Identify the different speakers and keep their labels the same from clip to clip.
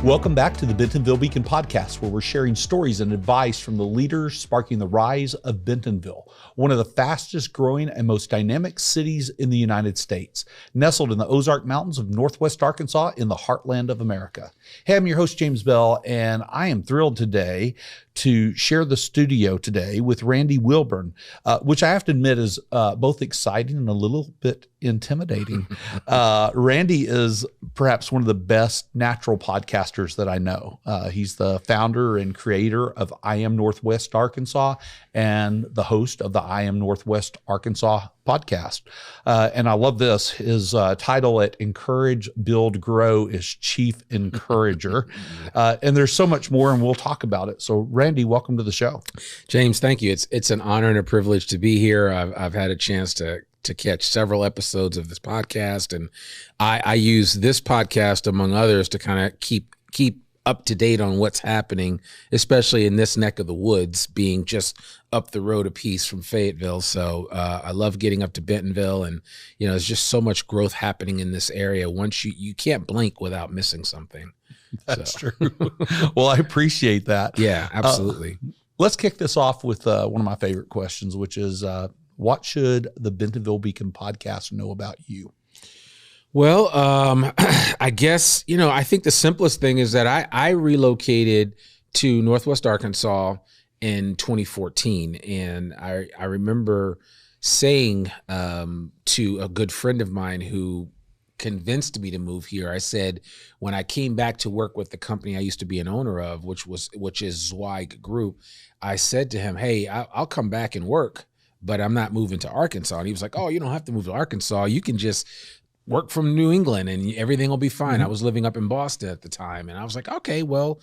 Speaker 1: Welcome back to the Bentonville Beacon podcast, where we're sharing stories and advice from the leaders sparking the rise of Bentonville, one of the fastest growing and most dynamic cities in the United States, nestled in the Ozarks Mountains of Northwest Arkansas in the heartland of America. Hey, I'm your host, James Bell, and I am thrilled today to share the studio today with Randy Wilburn, which I have to admit is both exciting and a little bit intimidating. Randy is perhaps one of the best natural podcasters that I know. He's the founder and creator of I Am Northwest Arkansas and the host of the I Am Northwest Arkansas podcast. And I love this. His title at Encourage, Build, Grow is Chief Encourager. And there's so much more, and we'll talk about it. So Randy, welcome to the show.
Speaker 2: James, thank you. It's an honor and a privilege to be here. I've had a chance to catch several episodes of this podcast, and I use this podcast, among others, to kind of keep up to date on what's happening, especially in this neck of the woods, being just up the road a piece from Fayetteville. So I love getting up to Bentonville, and there's just so much growth happening in this area. Once you can't blink without missing something.
Speaker 1: That's true. Well, I appreciate that.
Speaker 2: Yeah, absolutely.
Speaker 1: Let's kick this off with one of my favorite questions, which is what should the Bentonville Beacon podcast know about you?
Speaker 2: Well, I guess, I think the simplest thing is that I relocated to Northwest Arkansas in 2014. And I remember saying to a good friend of mine who convinced me to move here, I said, when I came back to work with the company I used to be an owner of, which is Zweig Group, I said to him, hey, I'll come back and work, but I'm not moving to Arkansas. And he was like, oh, you don't have to move to Arkansas. You can just work from New England and everything will be fine. I was living up in Boston at the time. And I was like, okay, well,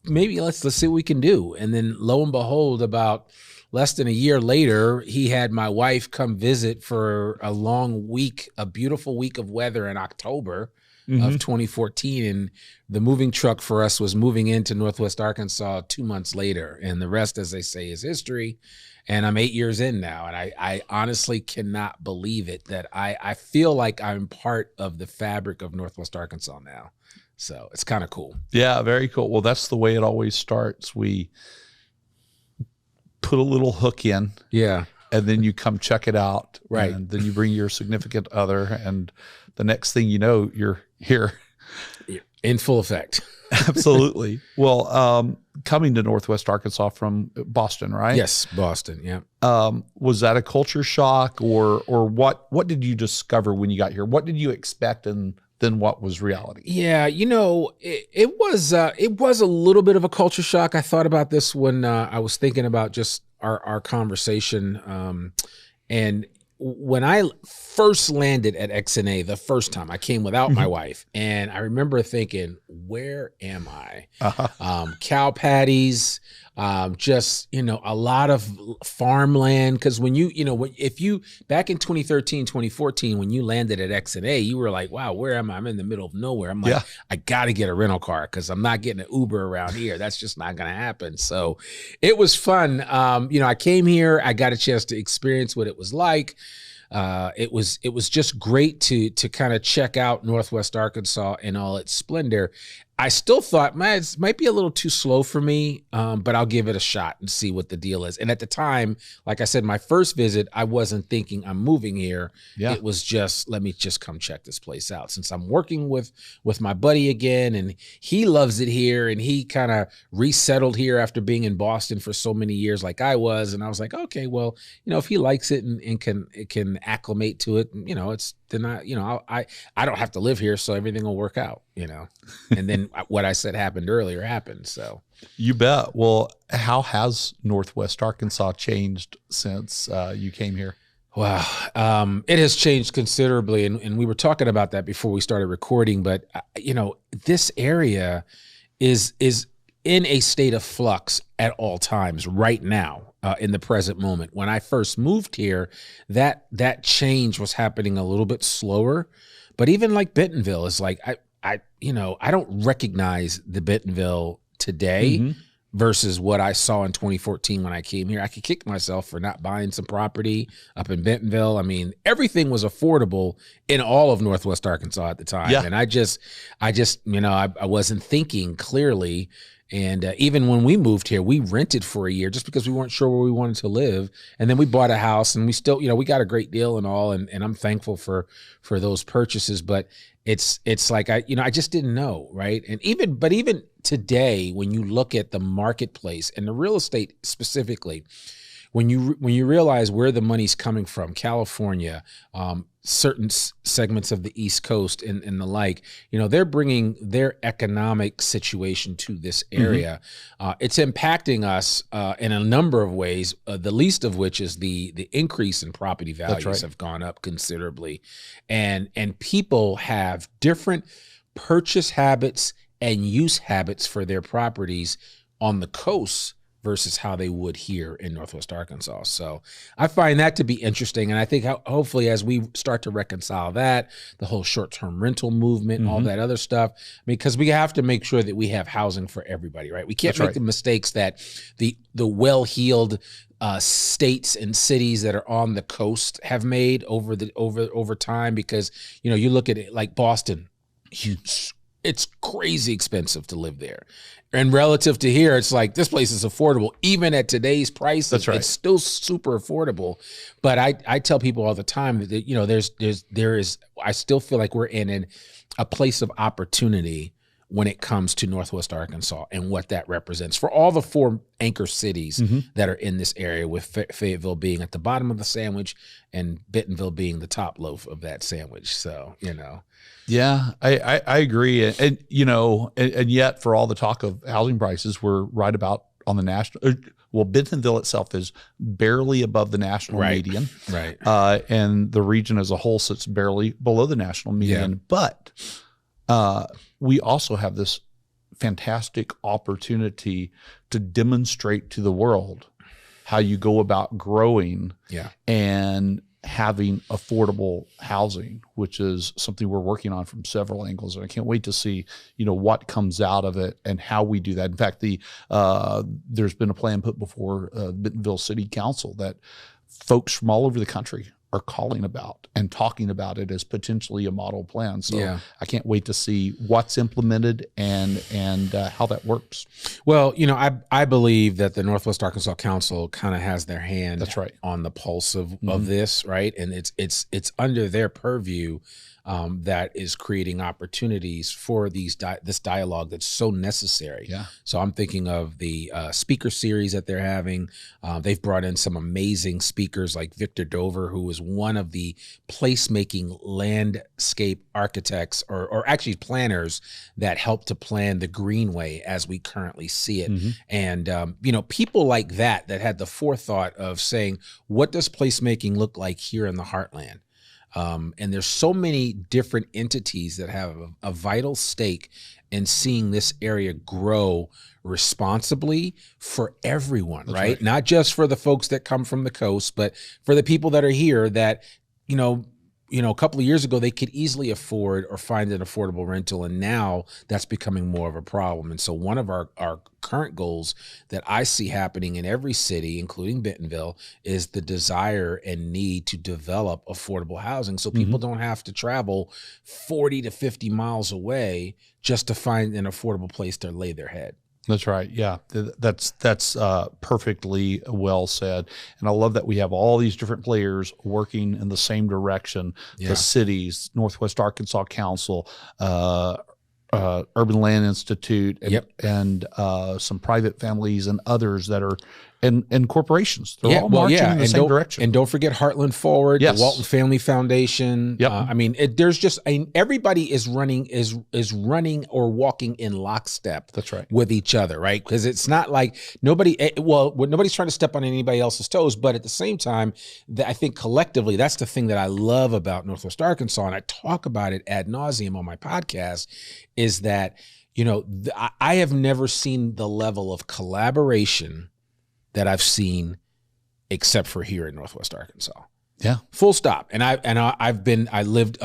Speaker 2: maybe let's see what we can do. And then lo and behold, about less than a year later, he had my wife come visit for a long week, a beautiful week of weather in October of 2014. And the moving truck for us was moving into Northwest Arkansas 2 months later. And the rest, as they say, is history. And I'm 8 years in now, and I honestly cannot believe it that I feel like I'm part of the fabric of Northwest Arkansas now. So it's kind of cool.
Speaker 1: Yeah, very cool. Well, that's the way it always starts. We put a little hook in.
Speaker 2: Yeah.
Speaker 1: And then you come check it out.
Speaker 2: Right.
Speaker 1: And then you bring your significant other, and the next thing you know, you're here.
Speaker 2: In full effect.
Speaker 1: Absolutely. Well, coming to Northwest Arkansas from Boston, right?
Speaker 2: Yes, Boston. Yeah.
Speaker 1: Was that a culture shock, or what did you discover when you got here? What did you expect, and then what was reality?
Speaker 2: Yeah, it was a little bit of a culture shock. I thought about this when I was thinking about just our conversation, and when I first landed at XNA the first time, I came without my wife, and I remember thinking, where am I? Cow patties, just, a lot of farmland. Because when if you, back in 2013, 2014, when you landed at XNA, you were like, wow, where am I? I'm in the middle of nowhere. I'm like, I got to get a rental car because I'm not getting an Uber around here. That's just not going to happen. So it was fun. I came here, I got a chance to experience what it was like. It was just great to kind of check out Northwest Arkansas in all its splendor. I still thought, man, it might be a little too slow for me, but I'll give it a shot and see what the deal is. And at the time, like I said, my first visit, I wasn't thinking I'm moving here. Yeah. It was just, let me just come check this place out. Since I'm working with my buddy again, and he loves it here, and he kind of resettled here after being in Boston for so many years like I was. And I was like, okay, well, if he likes it and can acclimate to it, I don't have to live here, so everything will work out, and then what I said happened earlier happened. So
Speaker 1: you bet. Well, how has Northwest Arkansas changed since you came here?
Speaker 2: Wow. It has changed considerably. And we were talking about that before we started recording, but this area is in a state of flux at all times right now. In the present moment. When I first moved here, that change was happening a little bit slower. But even like Bentonville is like, I don't recognize the Bentonville today versus what I saw in 2014 when I came here. I could kick myself for not buying some property up in Bentonville. I mean, everything was affordable in all of Northwest Arkansas at the time.
Speaker 1: Yeah.
Speaker 2: And I just, I wasn't thinking clearly. And even when we moved here, we rented for a year just because we weren't sure where we wanted to live. And then we bought a house, and we still, we got a great deal and all. And I'm thankful for those purchases. But it's like, I just didn't know. Right. And even today, when you look at the marketplace and the real estate specifically, when you realize where the money's coming from, California, certain segments of the East Coast and the like, they're bringing their economic situation to this area. It's impacting us in a number of ways, the least of which is the increase in property values have gone up considerably. And people have different purchase habits and use habits for their properties on the coast versus how they would here in Northwest Arkansas. So I find that to be interesting. And I think hopefully as we start to reconcile that, the whole short-term rental movement, all that other stuff, because we have to make sure that we have housing for everybody, right? We can't make the mistakes that the well-heeled states and cities that are on the coast have made over time, because, you look at it like Boston, it's crazy expensive to live there. And relative to here, it's like, this place is affordable. Even at today's prices, it's still super affordable. But I tell people all the time that, there is, I still feel like we're in a place of opportunity when it comes to Northwest Arkansas and what that represents for all the 4 anchor cities that are in this area, with Fayetteville being at the bottom of the sandwich and Bentonville being the top loaf of that sandwich. So,
Speaker 1: Yeah, I agree. And yet for all the talk of housing prices, we're right about on the national. Well, Bentonville itself is barely above the national median.
Speaker 2: Right.
Speaker 1: And the region as a whole sits barely below the national median. Yeah. But we also have this fantastic opportunity to demonstrate to the world how you go about growing and having affordable housing, which is something we're working on from several angles. And I can't wait to see, what comes out of it and how we do that. In fact, there's been a plan put before Bentonville City Council that folks from all over the country are calling about and talking about it as potentially a model plan. So I can't wait to see what's implemented and how that works.
Speaker 2: Well, I believe that the Northwest Arkansas Council kind of has their hand on the pulse of this, right? And it's under their purview that is creating opportunities for this dialogue that's so necessary. Yeah. So I'm thinking of the speaker series that they're having. They've brought in some amazing speakers like Victor Dover, who was one of the placemaking landscape architects or actually planners that helped to plan the Greenway as we currently see it. And, people like that had the forethought of saying, what does placemaking look like here in the heartland? And there's so many different entities that have a vital stake in seeing this area grow responsibly for everyone, right? Not just for the folks that come from the coast, but for the people that are here that, a couple of years ago, they could easily afford or find an affordable rental. And now that's becoming more of a problem. And so one of our current goals that I see happening in every city, including Bentonville, is the desire and need to develop affordable housing so people don't have to travel 40 to 50 miles away just to find an affordable place to lay their head.
Speaker 1: That's right. Yeah, that's perfectly well said. And I love that we have all these different players working in the same direction. The cities, Northwest Arkansas Council, Urban Land Institute, and some private families and others that are and corporations. They're all marching in the same direction.
Speaker 2: And don't forget Heartland Forward, the Walton Family Foundation. There's just everybody is running or walking in lockstep.
Speaker 1: That's right.
Speaker 2: With each other, right? Because it's not like nobody's trying to step on anybody else's toes, but at the same time, I think collectively, that's the thing that I love about Northwest Arkansas, and I talk about it ad nauseum on my podcast, is that I have never seen the level of collaboration that I've seen except for here in Northwest Arkansas.
Speaker 1: Yeah.
Speaker 2: Full stop. And I lived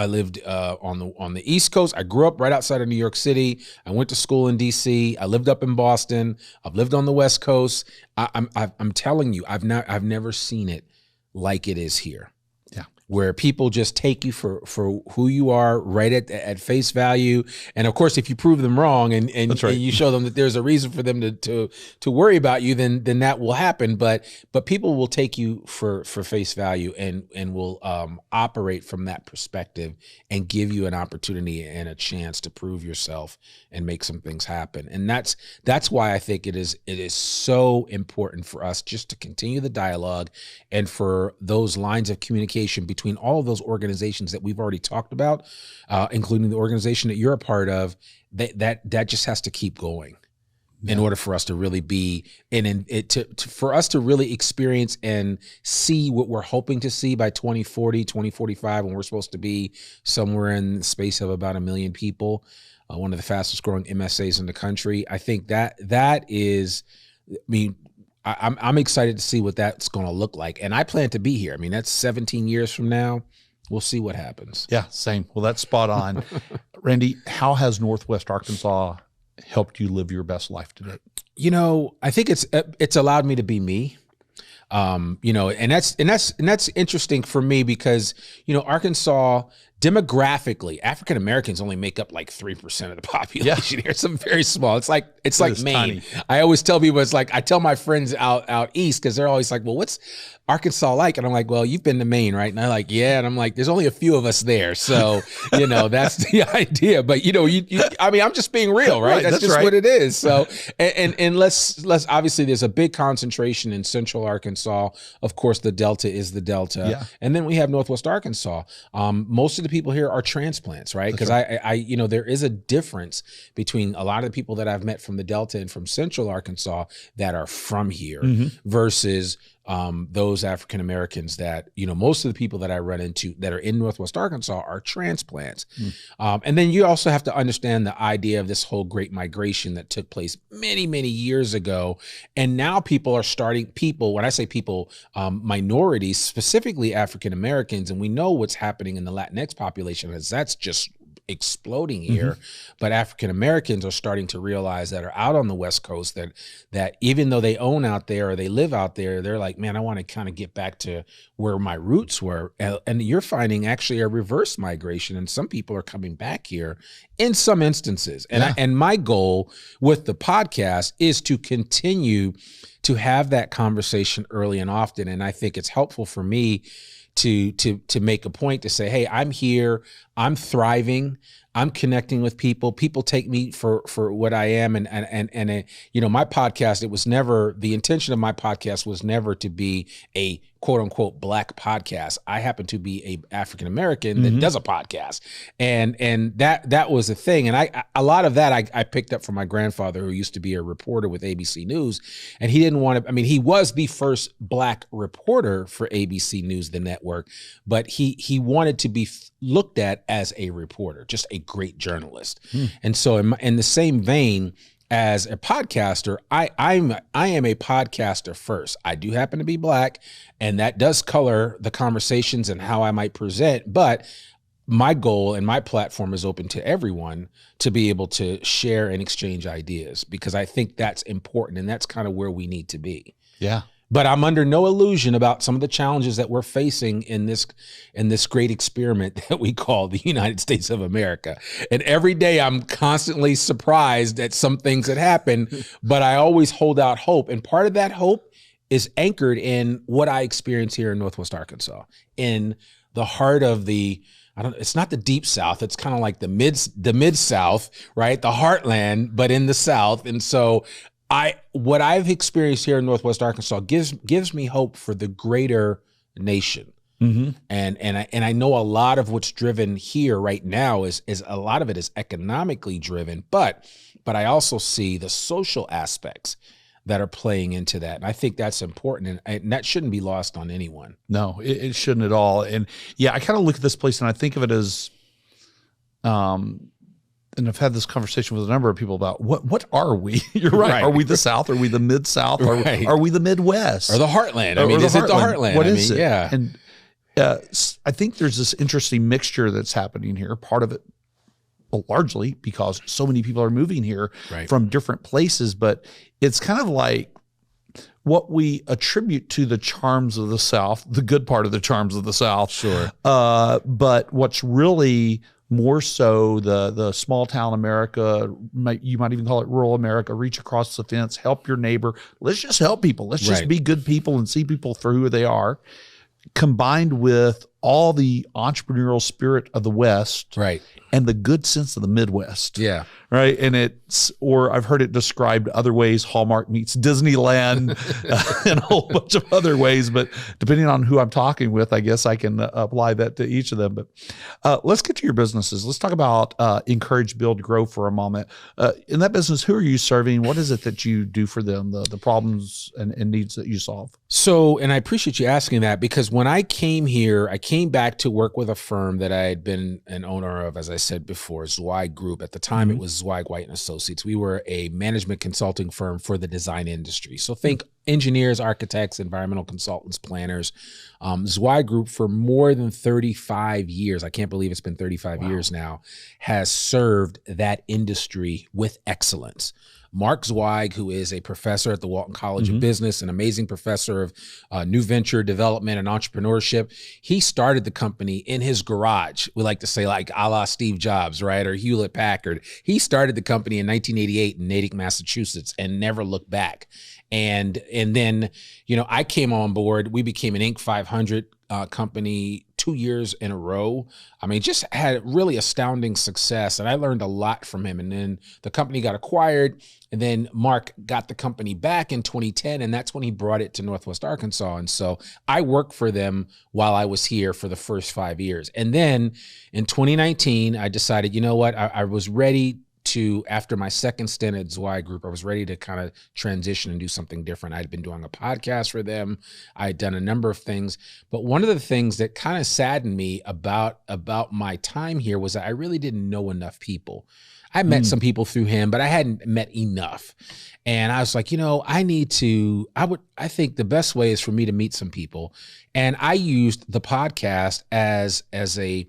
Speaker 2: on the East Coast. I grew up right outside of New York City. I went to school in DC. I lived up in Boston. I've lived on the West Coast. I'm telling you, I've never seen it like it is here.
Speaker 1: Yeah.
Speaker 2: Where people just take you for who you are right at face value. And of course, if you prove them wrong and you show them that there's a reason for them to worry about you, then that will happen. But people will take you for face value and will operate from that perspective and give you an opportunity and a chance to prove yourself and make some things happen. And that's why I think it is so important for us just to continue the dialogue and for those lines of communication between all of those organizations that we've already talked about, including the organization that you're a part of, that just has to keep going in order for us to really be for us to really experience and see what we're hoping to see by 2040, 2045, when we're supposed to be somewhere in the space of about 1 million people, one of the fastest growing MSAs in the country. I think that is, I mean, I'm excited to see what that's going to look like. And I plan to be here. I mean, that's 17 years from now. We'll see what happens.
Speaker 1: Yeah, same. Well, that's spot on. Randy, how has Northwest Arkansas helped you live your best life today?
Speaker 2: You know, I think it's allowed me to be me. You know, and that's interesting for me because, you know, Arkansas demographically, African Americans only make up like 3% of the population here. It's very small. It's like Maine. Tiny. I always tell people, I tell my friends out east, because they're always like, well, what's Arkansas like? And I'm like, well, you've been to Maine, right? And they're like, yeah. And I'm like, there's only a few of us there. So, you know, that's the idea. But, you know, I mean, I'm just being real, right? That's just what it is. So, and let's obviously there's a big concentration in Central Arkansas. Of course, the Delta is the Delta. Yeah. And then we have Northwest Arkansas. Most of the people here are transplants, right? Because I you know, there is a difference between a lot of the people that I've met from the Delta and from Central Arkansas that are from here versus those African Americans that, you know, most of the people that I run into that are in Northwest Arkansas are transplants. And then you also have to understand the idea of this whole great migration that took place many, many years ago. And now people are starting, when I say people, minorities, specifically African Americans, and we know what's happening in the Latinx population, as that's just exploding here. But African Americans are starting to realize that are out on the West Coast that even though they own out there or they live out there, they're like, man, I want to kind of get back to where my roots were. And you're finding actually a reverse migration, and some people are coming back here in some instances. And and my goal with the podcast is to continue to have that conversation early and often. And I think it's helpful for me to make a point to say, hey, I'm here, I'm thriving, I'm connecting with people. People take me for what I am. And you know, my podcast, the intention of my podcast was never to be a quote unquote Black podcast. I happen to be a African American that does a podcast. And that was the thing. And a lot of that I picked up from my grandfather, who used to be a reporter with ABC News. And he didn't want to, I mean, he was the first Black reporter for ABC News, the network, but he wanted to be looked at as a reporter, just a great journalist. And so in the same vein, as a podcaster, I am a podcaster first. I do happen to be Black, and that does color the conversations and how I might present. But my goal and my platform is open to everyone to be able to share and exchange ideas, because I think that's important, and that's kind of where we need to be. Yeah. But I'm under no illusion about some of the challenges that we're facing in this great experiment that we call the United States of America. And every day I'm constantly surprised at some things that happen, but I always hold out hope. And part of that hope is anchored in what I experience here in Northwest Arkansas, in the heart of it's not the deep South. It's kind of like the mid South, right? The heartland, but in the South. And so what I've experienced here in Northwest Arkansas gives me hope for the greater nation. And I know a lot of what's driven here right now is a lot of it is economically driven, but I also see the social aspects that are playing into that. And I think that's important, and that shouldn't be lost on anyone. No, it shouldn't at all. And yeah, I kind of look at this place and I think of it as, and I've had this conversation with a number of people about what are we? You're right. Are we the South? Are we the Mid-South? Are we the Midwest? Or the Heartland? I mean, is it the Heartland? What is it? Yeah. And
Speaker 1: I think there's this interesting mixture that's happening here. Part of it, well, largely because so many people are moving here from different places, but it's kind of like what we attribute to the charms of the South, the good part of the charms of the South.
Speaker 2: Sure.
Speaker 1: But what's really more so the small town America, you might even call it rural America, reach across the fence, help your neighbor. Let's just help people. Let's just be good people and see people for who they are, combined with all the entrepreneurial spirit of the West and the good sense of the Midwest.
Speaker 2: Yeah.
Speaker 1: Right. And or I've heard it described other ways, Hallmark meets Disneyland and a whole bunch of other ways. But depending on who I'm talking with, I guess I can apply that to each of them. But let's get to your businesses. Let's talk about Encourage, Build, Grow for a moment. In that business, who are you serving? What is it that you do for them, the problems and needs that you solve?
Speaker 2: So, and I appreciate you asking that, because when I came here, I came back to work with a firm that I had been an owner of, as I said before, Zweig Group. At the time, it was Zweig, White & Associates. We were a management consulting firm for the design industry. So think engineers, architects, environmental consultants, planners. Zweig Group, for more than 35 years, I can't believe it's been 35 years now, has served that industry with excellence. Mark Zweig, who is a professor at the Walton College of Business, an amazing professor of new venture development and entrepreneurship, he started the company in his garage. We like to say, like a la Steve Jobs, right? Or Hewlett Packard. He started the company in 1988 in Natick, Massachusetts, and never looked back. And then, you know, I came on board. We became an Inc. 500 company 2 years in a row. I mean, just had really astounding success, and I learned a lot from him. And then the company got acquired, and then Mark got the company back in 2010, and that's when he brought it to Northwest Arkansas. And so I worked for them while I was here for the first 5 years. And then in 2019, I decided, you know what, I was ready to, after my second stint at Zweig Group, I was ready to kind of transition and do something different. I'd been doing a podcast for them. I had done a number of things. But one of the things that kind of saddened me about my time here was that I really didn't know enough people. I met some people through him, but I hadn't met enough. And I was like, you know, I think the best way is for me to meet some people. And I used the podcast as a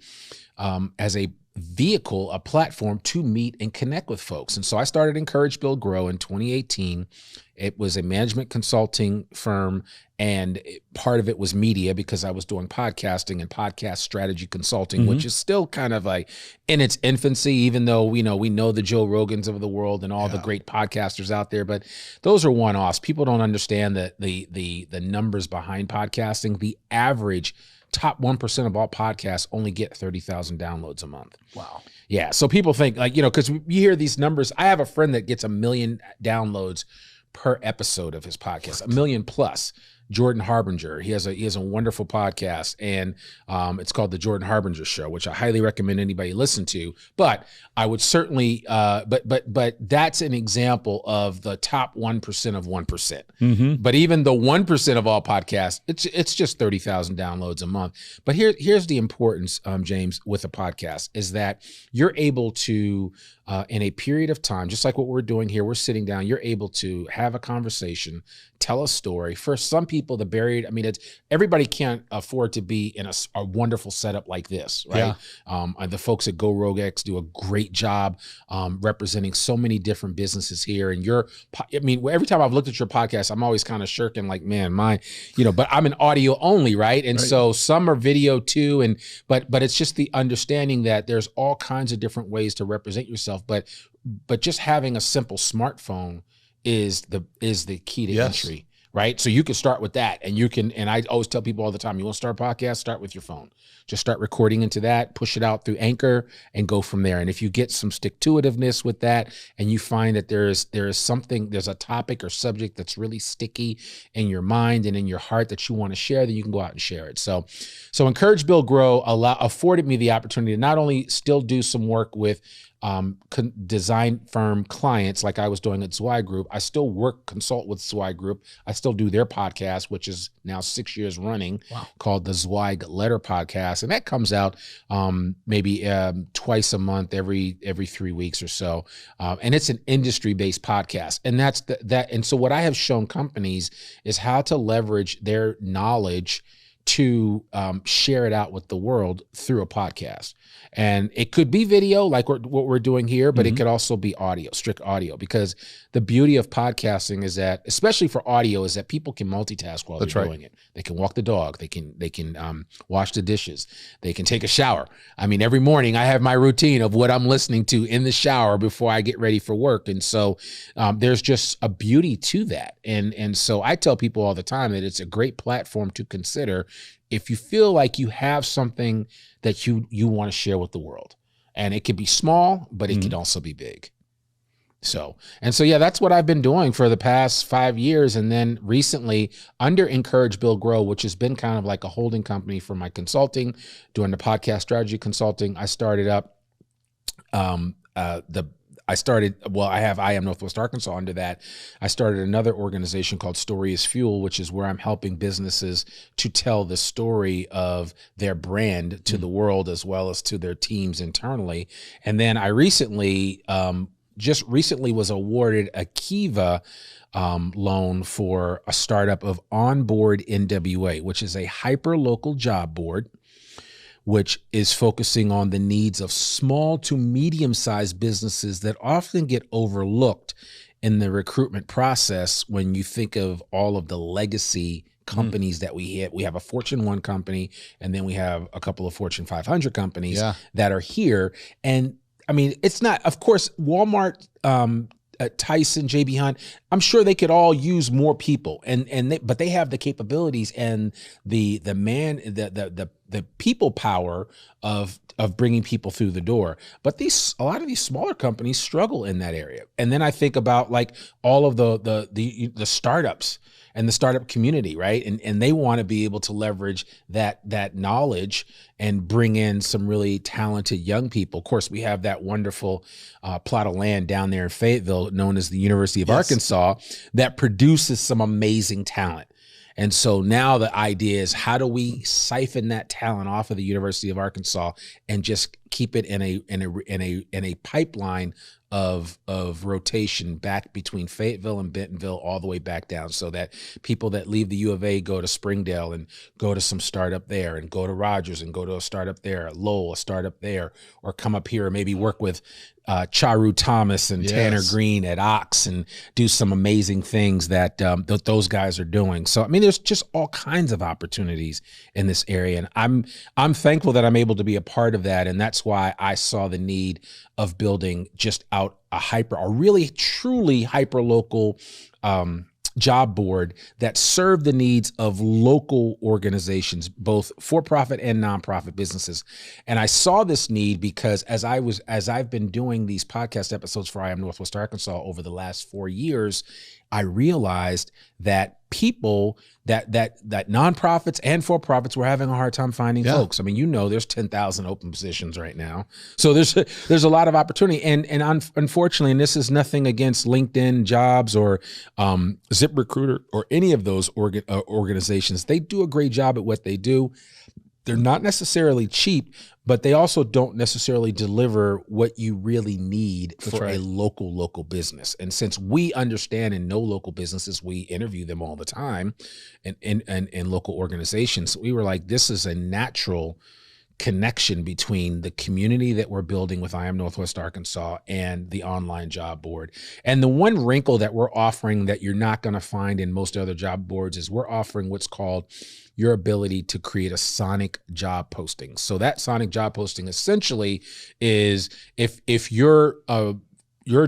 Speaker 2: vehicle, a platform to meet and connect with folks. And so I started Encourage, Build, Grow in 2018. It was a management consulting firm, and part of it was media, because I was doing podcasting and podcast strategy consulting, which is still kind of like in its infancy, even though we know the Joe Rogans of the world and all the great podcasters out there. But those are one-offs. People don't understand the numbers behind podcasting. The average top 1% of all podcasts only get 30,000 downloads a month. Wow. Yeah. So people think, like, you know, because you hear these numbers. I have a friend that gets 1 million downloads per episode of his podcast, 1 million plus. Jordan Harbinger. He has a wonderful podcast, and it's called The Jordan Harbinger Show, which I highly recommend anybody listen to. But I would certainly, but that's an example of the top 1% of 1%. But even the 1% of all podcasts, it's just 30,000 downloads a month. But here's the importance, James, with a podcast, is that you're able to, in a period of time, just like what we're doing here, we're sitting down, you're able to have a conversation, tell a story. For some people, the barrier, I mean, everybody can't afford to be in a wonderful setup like this, right? The folks at Go Rogue X do a great job representing so many different businesses here. And every time I've looked at your podcast, I'm always kind of shirking, like, man, but I'm an audio only, right? And so some are video too. But it's just the understanding that there's all kinds of different ways to represent yourself. But just having a simple smartphone is the key to entry, right? So you can start with that, and I always tell people all the time, you want to start a podcast, start with your phone. Just start recording into that, push it out through Anchor, and go from there. And if you get some stick-to-itiveness with that, and you find that there's a topic or subject that's really sticky in your mind and in your heart that you want to share, then you can go out and share it. So Encourage, Build, Grow afforded me the opportunity to not only still do some work with design firm clients like I was doing at Zweig Group. I still consult with Zweig Group. I still do their podcast, which is now 6 years running, called the Zweig Letter Podcast. And that comes out maybe twice a month, every 3 weeks or so. And it's an industry-based podcast. And that's that. And so what I have shown companies is how to leverage their knowledge to share it out with the world through a podcast. And it could be video like what we're doing here, but it could also be audio, strict audio, because the beauty of podcasting is that, especially for audio, is that people can multitask while they're doing it. They can walk the dog. They can wash the dishes. They can take a shower. I mean, every morning I have my routine of what I'm listening to in the shower before I get ready for work. And so there's just a beauty to that. And so I tell people all the time that it's a great platform to consider if you feel like you have something that you want to share with the world. And it could be small, but it could also be big. So yeah, that's what I've been doing for the past 5 years. And then recently under Encourage, Build, Grow, which has been kind of like a holding company for my consulting, doing the podcast strategy consulting, I started up I have I Am Northwest Arkansas under that. I started another organization called Story is Fuel, which is where I'm helping businesses to tell the story of their brand to the world as well as to their teams internally. And then I recently, just recently was awarded a Kiva loan for a startup of Onboard NWA, which is a hyper-local job board, which is focusing on the needs of small to medium-sized businesses that often get overlooked in the recruitment process when you think of all of the legacy companies that we hit. We have a Fortune 1 company, and then we have a couple of Fortune 500 companies that are here. And I mean, it's not, of course, Walmart, Tyson, JB Hunt, I'm sure they could all use more people, but they have the capabilities and the people power of bringing people through the door. But a lot of these smaller companies struggle in that area. And then I think about like all of the startups and the startup community, right? And they want to be able to leverage that knowledge and bring in some really talented young people. Of course, we have that wonderful plot of land down there in Fayetteville known as the University of Arkansas that produces some amazing talent. And so now the idea is, how do we siphon that talent off of the University of Arkansas and just keep it in a pipeline of rotation back between Fayetteville and Bentonville all the way back down, so that people that leave the U of A go to Springdale and go to some startup there, and go to Rogers and go to a startup there, Lowell, a startup there, or come up here and maybe work with Charu Thomas and Tanner Green at Ox and do some amazing things that those guys are doing. So, I mean, there's just all kinds of opportunities in this area. And I'm thankful that I'm able to be a part of that. And that's why I saw the need of building just out a really truly hyper local job board that serve the needs of local organizations, both for-profit and nonprofit businesses. And I saw this need because as I've been doing these podcast episodes for I Am Northwest Arkansas over the last 4 years, I realized that people that nonprofits and for-profits were having a hard time finding folks. I mean, there's 10,000 open positions right now. So there's a lot of opportunity. And unfortunately, and this is nothing against LinkedIn Jobs or ZipRecruiter or any of those organizations. They do a great job at what they do. They're not necessarily cheap, but they also don't necessarily deliver what you really need for a local business. And since we understand and know local businesses, we interview them all the time in local organizations. We were like, this is a natural connection between the community that we're building with I Am Northwest Arkansas and the online job board. And the one wrinkle that we're offering that you're not going to find in most other job boards is we're offering what's called your ability to create a sonic job posting. So that sonic job posting essentially is if your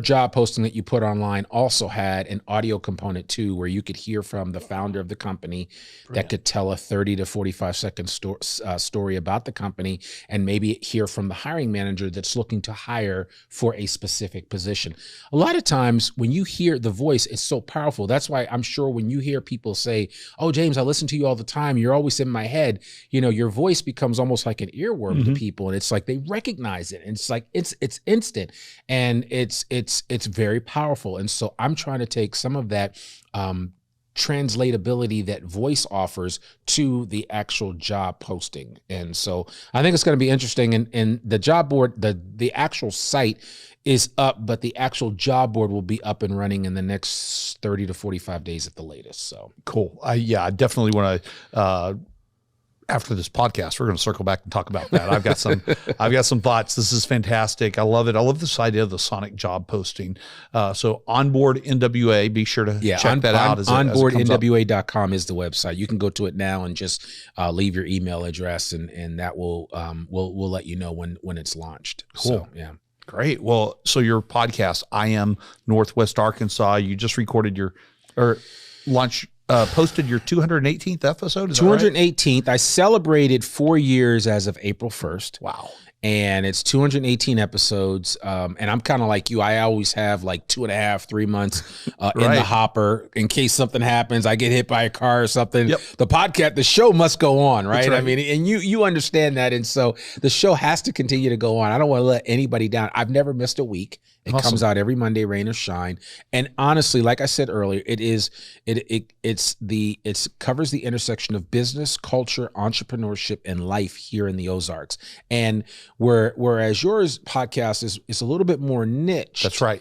Speaker 2: job posting that you put online also had an audio component too, where you could hear from the founder of the company that could tell a 30 to 45 second story about the company, and maybe hear from the hiring manager that's looking to hire for a specific position. A lot of times when you hear the voice, it's so powerful. That's why I'm sure when you hear people say, "Oh, James, I listen to you all the time. You're always in my head." Your voice becomes almost like an earworm to people. And it's like they recognize it. And it's like, it's instant. And it's very powerful. And so I'm trying to take some of that translatability that voice offers to the actual job posting. And so I think it's going to be interesting. And the job board, the actual site is up, but the actual job board will be up and running in the next 30 to 45 days at the latest. So
Speaker 1: cool. I definitely want to after this podcast, we're going to circle back and talk about that. I've got some thoughts. This is fantastic. I love it. I love this idea of the sonic job posting. So Onboard NWA, be sure to check that out.
Speaker 2: Onboardnwa.com is the website. You can go to it now and just leave your email address, and that will we'll let you know when it's launched.
Speaker 1: Cool.
Speaker 2: So, yeah.
Speaker 1: Great. Well, so your podcast, I Am Northwest Arkansas, you just recorded posted your 218th episode? Is
Speaker 2: 218th. Right? I celebrated 4 years as of April 1st.
Speaker 1: Wow.
Speaker 2: And it's 218 episodes. And I'm kind of like you. I always have like 2.5, 3 months in the hopper in case something happens. I get hit by a car or something.
Speaker 1: Yep.
Speaker 2: The show must go on, right?
Speaker 1: Right.
Speaker 2: I mean, and you understand that. And so the show has to continue to go on. I don't want to let anybody down. I've never missed a week. It comes out every Monday, rain or shine. And honestly, like I said earlier, it covers the intersection of business, culture, entrepreneurship, and life here in the Ozarks. And whereas yours podcast is a little bit more niche.
Speaker 1: That's right.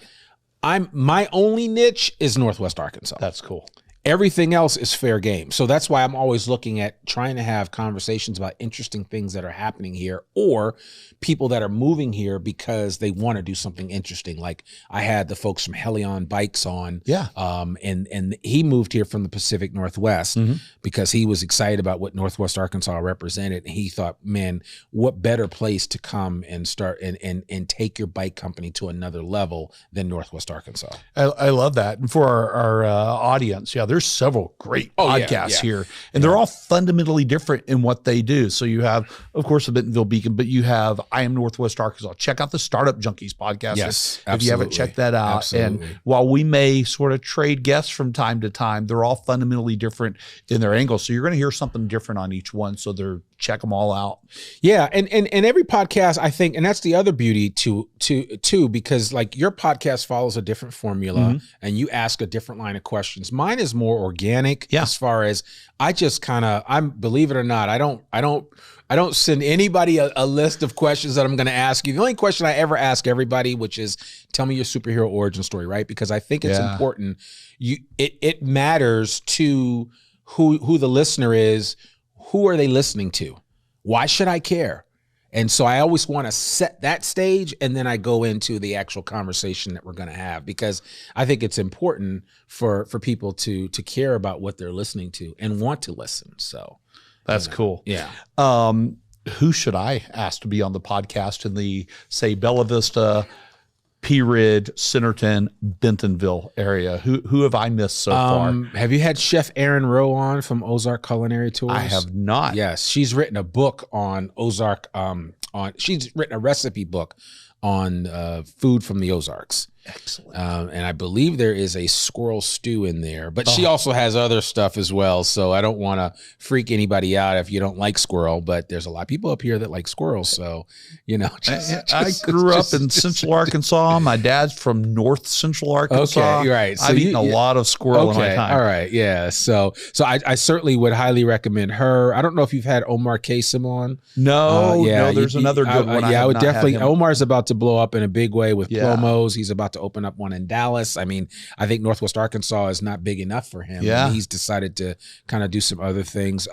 Speaker 2: My only niche is Northwest Arkansas.
Speaker 1: That's cool.
Speaker 2: Everything else is fair game. So that's why I'm always looking at trying to have conversations about interesting things that are happening here, or people that are moving here because they want to do something interesting. Like I had the folks from Helion Bikes on.
Speaker 1: Yeah.
Speaker 2: And he moved here from the Pacific Northwest because he was excited about what Northwest Arkansas represented. And he thought, man, what better place to come and start and take your bike company to another level than Northwest Arkansas.
Speaker 1: I love that. And for our audience, there's several great podcasts here, and they're all fundamentally different in what they do. So you have, of course, the Bentonville Beacon, but you have I Am Northwest Arkansas. Check out the Startup Junkies podcast.
Speaker 2: Yes,
Speaker 1: if you haven't checked that out.
Speaker 2: Absolutely.
Speaker 1: And while we may sort of trade guests from time to time, they're all fundamentally different in their angles. So you're going to hear something different on each one. So check them all out.
Speaker 2: Yeah. And every podcast, I think, and that's the other beauty too, because like your podcast follows a different formula and you ask a different line of questions. Mine is more organic as far as I just believe it or not, I don't send anybody a list of questions that I'm going to ask you. The only question I ever ask everybody, which is tell me your superhero origin story, right? Because I think it's important. It matters to who the listener is. Who are they listening to? Why should I care? And so I always want to set that stage, and then I go into the actual conversation that we're going to have, because I think it's important for people to care about what they're listening to and want to listen. So
Speaker 1: that's cool.
Speaker 2: Yeah.
Speaker 1: Who should I ask to be on the podcast in the, say, Bella Vista, Pea Ridge, Centerton, Bentonville area? Who have I missed so far?
Speaker 2: Have you had Chef Erin Rowe on from Ozark Culinary Tours?
Speaker 1: I have not.
Speaker 2: Yes, she's written a book on Ozark. She's written a recipe book on food from the Ozarks.
Speaker 1: Excellent.
Speaker 2: And I believe there is a squirrel stew in there, but she also has other stuff as well. So I don't want to freak anybody out if you don't like squirrel, but there's a lot of people up here that like squirrels. So,
Speaker 1: I grew up in Central Arkansas. My dad's from North Central Arkansas.
Speaker 2: Okay, right. So
Speaker 1: I've eaten a lot of squirrel in my time.
Speaker 2: All right. Yeah. So I certainly would highly recommend her. I don't know if you've had Omar Kasim on.
Speaker 1: No, there's another good one.
Speaker 2: I would definitely. Omar's about to blow up in a big way with Plomos. He's about to open up one in Dallas. I mean, I think Northwest Arkansas is not big enough for him.
Speaker 1: Yeah.
Speaker 2: He's decided to kind of do some other things.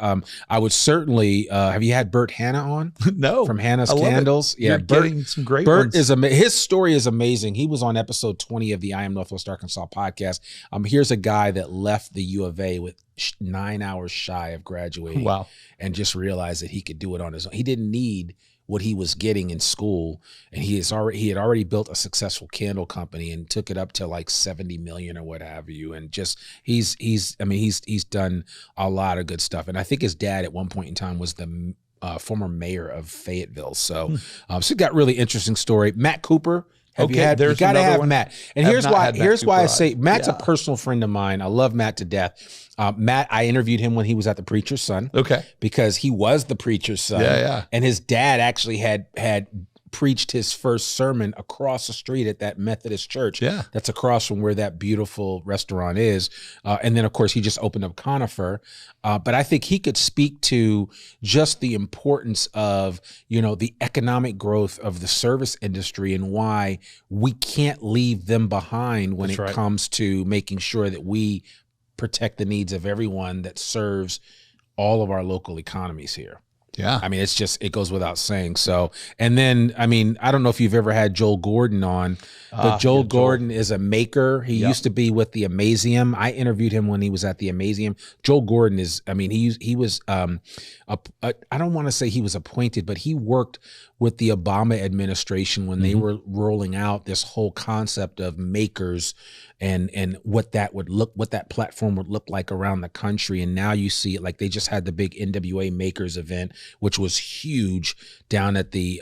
Speaker 2: I would certainly, have you had Bert Hanna on?
Speaker 1: No.
Speaker 2: From Hannah's Candles?
Speaker 1: Yeah. You're getting some great ones.
Speaker 2: His story is amazing. He was on episode 20 of the I Am Northwest Arkansas podcast. Here's a guy that left the U of A with 9 hours shy of graduating.
Speaker 1: Wow.
Speaker 2: And just realized that he could do it on his own. He didn't need what he was getting in school, and he had already built a successful candle company and took it up to like 70 million or what have you. And just he's done a lot of good stuff. And I think his dad at one point in time was the former mayor of Fayetteville. So so got really interesting story. Matt Cooper. You got to have Matt. And here's why I say Matt's a personal friend of mine. I love Matt to death. Matt, I interviewed him when he was at the Preacher's Son.
Speaker 1: Okay.
Speaker 2: Because he was the Preacher's Son.
Speaker 1: Yeah.
Speaker 2: And his dad actually had preached his first sermon across the street at that Methodist church.
Speaker 1: Yeah.
Speaker 2: That's across from where that beautiful restaurant is. And then, of course, he just opened up Conifer. But I think he could speak to just the importance of, the economic growth of the service industry and why we can't leave them behind when comes to making sure that we protect the needs of everyone that serves all of our local economies here.
Speaker 1: Yeah.
Speaker 2: I mean, it goes without saying. So, and then, I mean, I don't know if you've ever had Joel Gordon on, but Joel Gordon is a maker. He used to be with the Amazium. I interviewed him when he was at the Amazium. Joel Gordon is, I mean, he was, I don't want to say he was appointed, but he worked with the Obama administration when they were rolling out this whole concept of makers and what that platform would look like around the country. And now you see it, like they just had the big NWA Makers event, which was huge down at the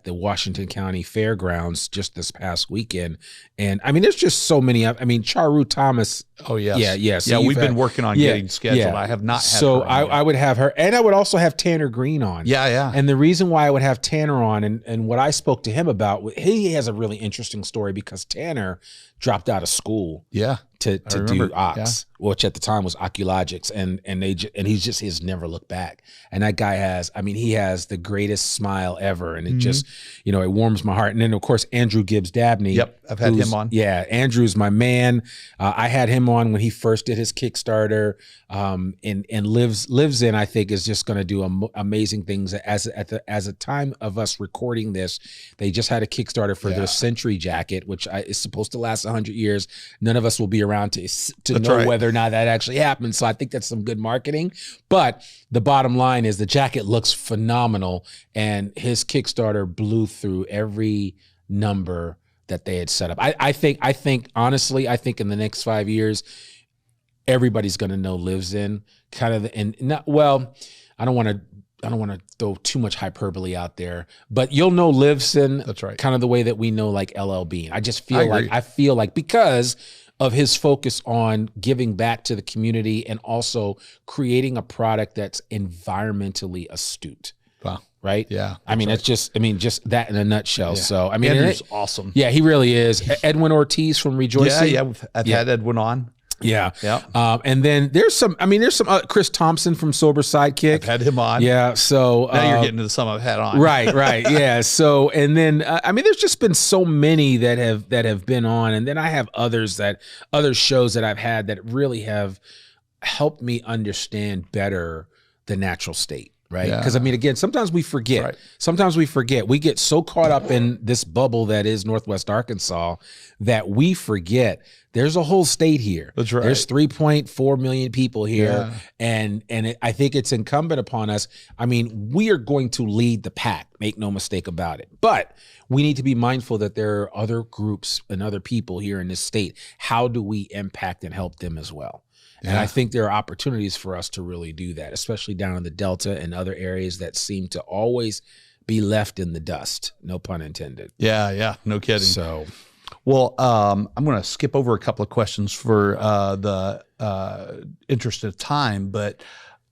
Speaker 2: Washington County Fairgrounds just this past weekend. And I mean, there's just so many. I mean, Charu Thomas.
Speaker 1: Oh, yes.
Speaker 2: Yeah. So
Speaker 1: we've been working on getting scheduled. I have not had
Speaker 2: so
Speaker 1: her on
Speaker 2: I would have her, and I would also have Tanner Green on.
Speaker 1: Yeah.
Speaker 2: And the reason why I would have Tanner on, and what I spoke to him about, he has a really interesting story because Tanner dropped out of school.
Speaker 1: Yeah.
Speaker 2: To do Ox, which at the time was Oculogics, and he's never looked back. And that guy he has the greatest smile ever, and it just, it warms my heart. And then of course Andrew Gibbs Dabney.
Speaker 1: Yep, I've had him on.
Speaker 2: Yeah, Andrew's my man. I had him on when he first did his Kickstarter. And lives in, I think, is just going to do amazing things. As a time of us recording this, they just had a Kickstarter for their Century jacket, which is supposed to last 100 years. None of us will be around to know whether or not that actually happened. So I think that's some good marketing. But the bottom line is the jacket looks phenomenal, and his Kickstarter blew through every number that they had set up. I think honestly, I think in the next 5 years, everybody's going to know Lives In kind of, I don't want to throw too much hyperbole out there, but you'll know Lives In.
Speaker 1: That's right.
Speaker 2: Kind of the way that we know like LL Bean. I feel like because of his focus on giving back to the community and also creating a product that's environmentally astute.
Speaker 1: Wow.
Speaker 2: Right?
Speaker 1: Yeah.
Speaker 2: I mean, it's just that in a nutshell.
Speaker 1: Yeah.
Speaker 2: So, I mean,
Speaker 1: Andrew's awesome.
Speaker 2: Yeah, he really is. Edwin Ortiz from Rejoicing.
Speaker 1: Yeah. I've had Edwin on.
Speaker 2: Yeah. And then there's some Chris Thompson from Sober Sidekick.
Speaker 1: I've had him on.
Speaker 2: Yeah. So
Speaker 1: now you're getting to some I've had on.
Speaker 2: Right. Yeah. So, and then, there's just been so many that have been on. And then I have other shows that I've had that really have helped me understand better the natural state. Right. Because again, sometimes we forget.
Speaker 1: Right.
Speaker 2: Sometimes we forget. We get so caught up in this bubble that is Northwest Arkansas that we forget there's a whole state here.
Speaker 1: That's right.
Speaker 2: There's 3.4 million people here. And I think it's incumbent upon us. I mean, we are going to lead the pack, make no mistake about it. But we need to be mindful that there are other groups and other people here in this state. How do we impact and help them as well? And I think there are opportunities for us to really do that, especially down in the Delta and other areas that seem to always be left in the dust. No pun intended.
Speaker 1: Yeah. No kidding.
Speaker 2: So,
Speaker 1: well, I'm going to skip over a couple of questions for the interest of time, but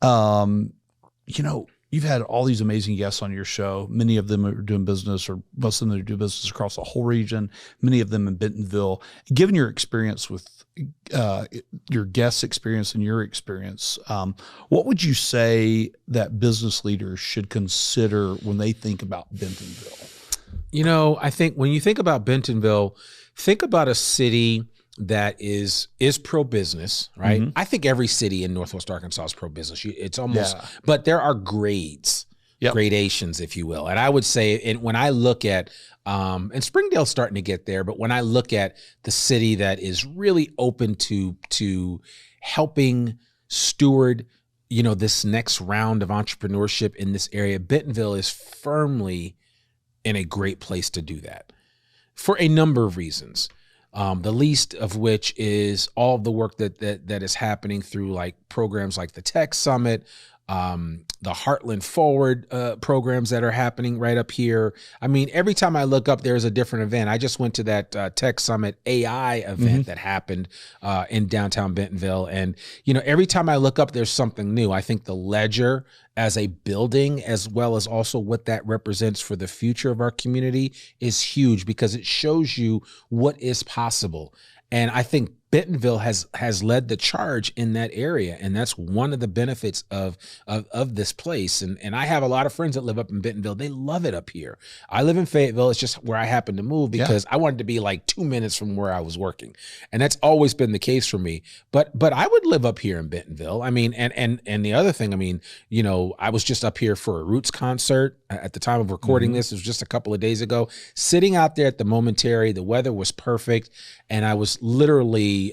Speaker 1: you've had all these amazing guests on your show. Many of them are doing business, or most of them are doing business across the whole region. Many of them in Bentonville. Given your experience with your guest experience and your experience, what would you say that business leaders should consider when they think about Bentonville?
Speaker 2: I think when you think about Bentonville, think about a city that is pro-business, right? I think every city in Northwest Arkansas is pro-business. It's almost, but there are gradations, if you will. And I would say, when I look at, and Springdale's starting to get there, but when I look at the city that is really open to helping steward, this next round of entrepreneurship in this area, Bentonville is firmly in a great place to do that for a number of reasons. The least of which is all of the work that is happening through like programs like the Tech Summit, the Heartland Forward programs that are happening right up here. I mean, every time I look up, there's a different event. I just went to that Tech Summit AI event that happened in downtown Bentonville. And, every time I look up, there's something new. I think the Ledger as a building, as well as also what that represents for the future of our community, is huge because it shows you what is possible. And I think Bentonville has led the charge in that area, and that's one of the benefits of this place. And I have a lot of friends that live up in Bentonville. They love it up here. I live in Fayetteville. It's just where I happen to move because I wanted to be like 2 minutes from where I was working, and that's always been the case for me. But I would live up here in Bentonville. I mean, and the other thing, I mean, you know, I was just up here for a Roots concert at the time of recording this. It was just a couple of days ago. Sitting out there at the Momentary, the weather was perfect, and I was literally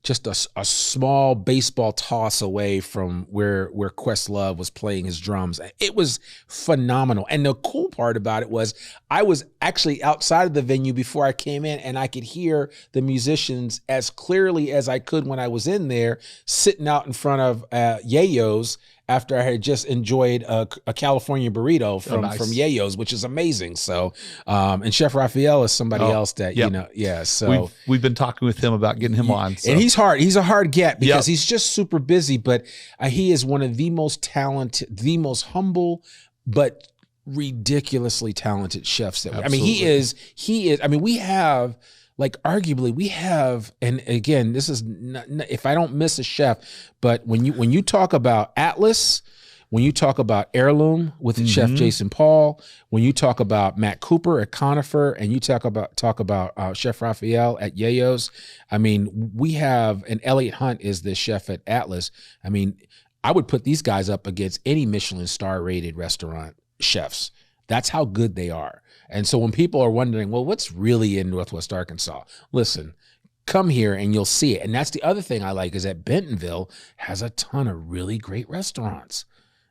Speaker 2: just a small baseball toss away from where Questlove was playing his drums. It was phenomenal. And the cool part about it was I was actually outside of the venue before I came in, and I could hear the musicians as clearly as I could when I was in there, sitting out in front of Yayo's after I had just enjoyed a California burrito from Yayo's, which is amazing. So, and Chef Raphael is somebody else that, you know, so
Speaker 1: we've been talking with him about getting him on. So.
Speaker 2: And he's hard. He's a hard get because he's just super busy, but he is one of the most talented, the most humble, but ridiculously talented chefs that I mean, he is, I mean, we have, like, arguably we have, and again, this is not, if I don't miss a chef, but when you talk about Atlas, when you talk about Heirloom with Chef Jason Paul, when you talk about Matt Cooper at Conifer, and you talk about Chef Raphael at Yayo's, I mean, we have, and Elliot Hunt is the chef at Atlas. I mean, I would put these guys up against any Michelin star rated restaurant chefs. That's how good they are. And so when people are wondering, well, what's really in Northwest Arkansas? Listen, come here and you'll see it. And that's the other thing I like is that Bentonville has a ton of really great restaurants.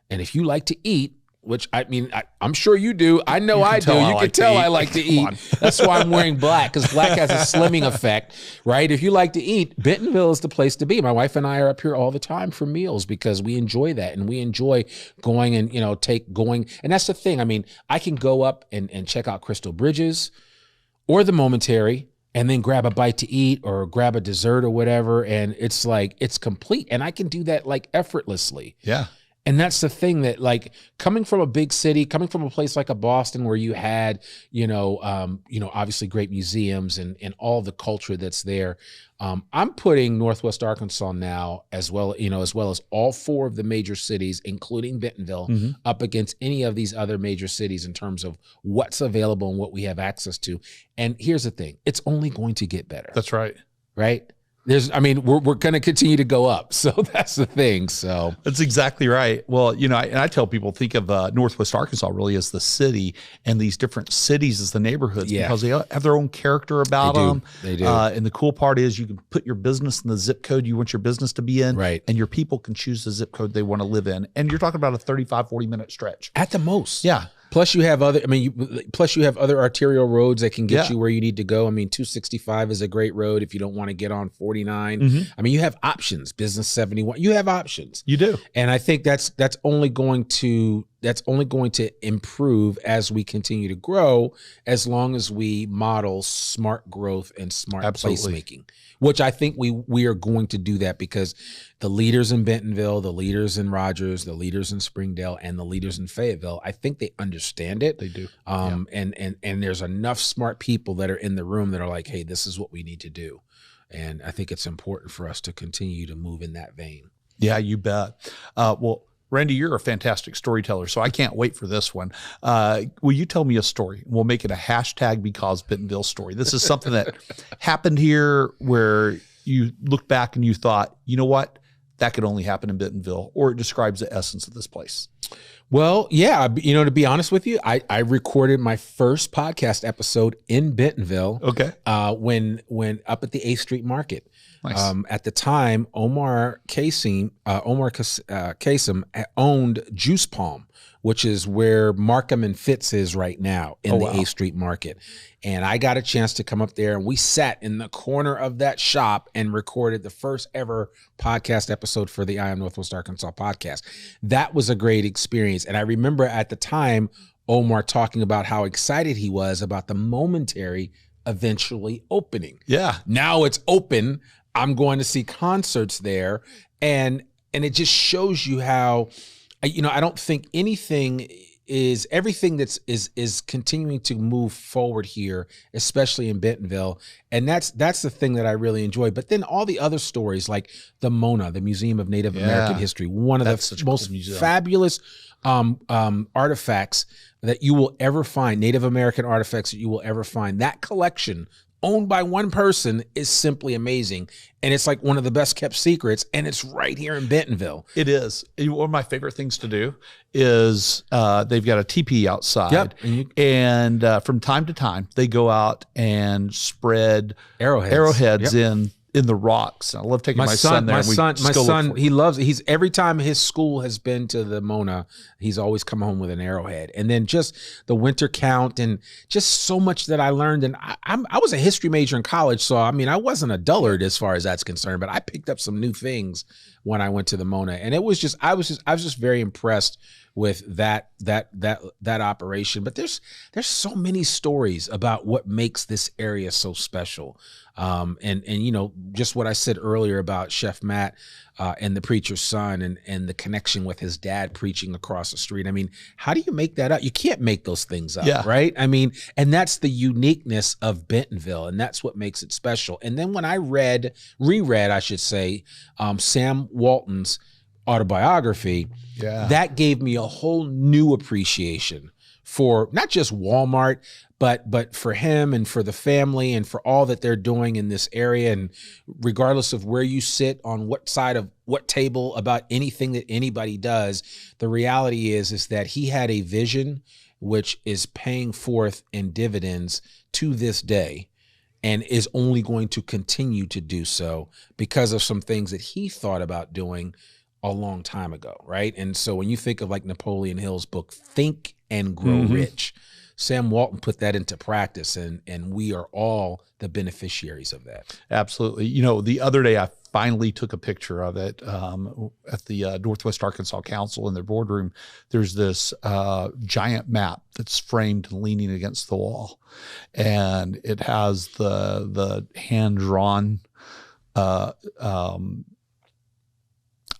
Speaker 2: And if you like to eat, which I mean, I'm sure you do. I know I do. You can tell I like to eat. That's why I'm wearing black, because black has a slimming effect, right? If you like to eat, Bentonville is the place to be. My wife and I are up here all the time for meals because we enjoy that, and we enjoy going and, you know, and that's the thing. I mean, I can go up and check out Crystal Bridges or the Momentary and then grab a bite to eat or grab a dessert or whatever, and it's like, it's complete. And I can do that like effortlessly.
Speaker 1: Yeah.
Speaker 2: And that's the thing that, like, coming from a big city, coming from a place like a Boston where you had, obviously great museums and all the culture that's there. I'm putting Northwest Arkansas now, as well as all four of the major cities, including Bentonville, up against any of these other major cities in terms of what's available and what we have access to. And here's the thing, it's only going to get better.
Speaker 1: That's right.
Speaker 2: Right? We're going to continue to go up. So that's the thing. So
Speaker 1: that's exactly right. Well, and I tell people, think of Northwest Arkansas really as the city, and these different cities as the neighborhoods, because they have their own character about them.
Speaker 2: They do.
Speaker 1: And the cool part is you can put your business in the zip code you want your business to be in,
Speaker 2: right?
Speaker 1: And your people can choose the zip code they want to live in. And you're talking about a 35, 40-minute stretch.
Speaker 2: At the most.
Speaker 1: Yeah.
Speaker 2: Plus you have other arterial roads that can get you where you need to go. I mean, 265 is a great road if you don't want to get on 49. I mean, you have options. Business 71, you have options.
Speaker 1: You do.
Speaker 2: And I think that's only going to improve as we continue to grow, as long as we model smart growth and smart placemaking, which I think we are going to do that, because the leaders in Bentonville, the leaders in Rogers, the leaders in Springdale, and the leaders in Fayetteville, I think they understand it.
Speaker 1: They do.
Speaker 2: And there's enough smart people that are in the room that are like, hey, this is what we need to do. And I think it's important for us to continue to move in that vein.
Speaker 1: Yeah, you bet. Well, Randy, you're a fantastic storyteller, so I can't wait for this one. Will you tell me a story? We'll make it a hashtag because Bentonville story. This is something that happened here where you look back and you thought, you know what? That could only happen in Bentonville, or it describes the essence of this place.
Speaker 2: Well, yeah, to be honest with you, I recorded my first podcast episode in Bentonville.
Speaker 1: Okay.
Speaker 2: When up at the 8th Street Market.
Speaker 1: Nice.
Speaker 2: At the time, Omar Kasem owned Juice Palm, which is where Markham and Fitz is right now in the 8th Street Market. And I got a chance to come up there, and we sat in the corner of that shop and recorded the first ever podcast episode for the I Am Northwest Arkansas podcast. That was a great experience. And I remember at the time, Omar talking about how excited he was about the Momentary eventually opening.
Speaker 1: Yeah.
Speaker 2: Now it's open. I'm going to see concerts there. And it just shows you how, I don't think anything is everything is continuing to move forward here, especially in Bentonville. And that's the thing that I really enjoy. But then all the other stories, like the MONA, the Museum of Native American History, one of the most fabulous artifacts that you will ever find, Native American artifacts that you will ever find. That collection, owned by one person, is simply amazing. And it's like one of the best kept secrets, and it's right here in Bentonville.
Speaker 1: It is. One of my favorite things to do is they've got a teepee outside.
Speaker 2: Yep.
Speaker 1: And from time to time, they go out and spread arrowheads in the rocks. I love taking my son there.
Speaker 2: My son, he loves it. He's every time his school has been to the MONA, he's always come home with an arrowhead. And then just the winter count and just so much that I learned. And I was a history major in college, so I mean, I wasn't a dullard as far as that's concerned, but I picked up some new things when I went to the MONA. And it was just I was just very impressed with that operation. But there's so many stories about what makes this area so special. And you know, just what I said earlier about Chef Matt and the preacher's son and the connection with his dad preaching across the street. I mean, how do you make that up? You can't make those things up, right? I mean, and that's the uniqueness of Bentonville, and that's what makes it special. And then when I reread, I should say, Sam Walton's autobiography, that gave me a whole new appreciation for not just Walmart, but for him and for the family and for all that they're doing in this area. And regardless of where you sit on what side of what table about anything that anybody does, the reality is that he had a vision which is paying forth in dividends to this day, and is only going to continue to do so because of some things that he thought about doing a long time ago, right? And so when you think of like Napoleon Hill's book, Think and Grow Rich, Sam Walton put that into practice, and we are all the beneficiaries of that.
Speaker 1: Absolutely. You know, the other day I finally took a picture of it at the Northwest Arkansas Council in their boardroom. There's this giant map that's framed and leaning against the wall, and it has the hand-drawn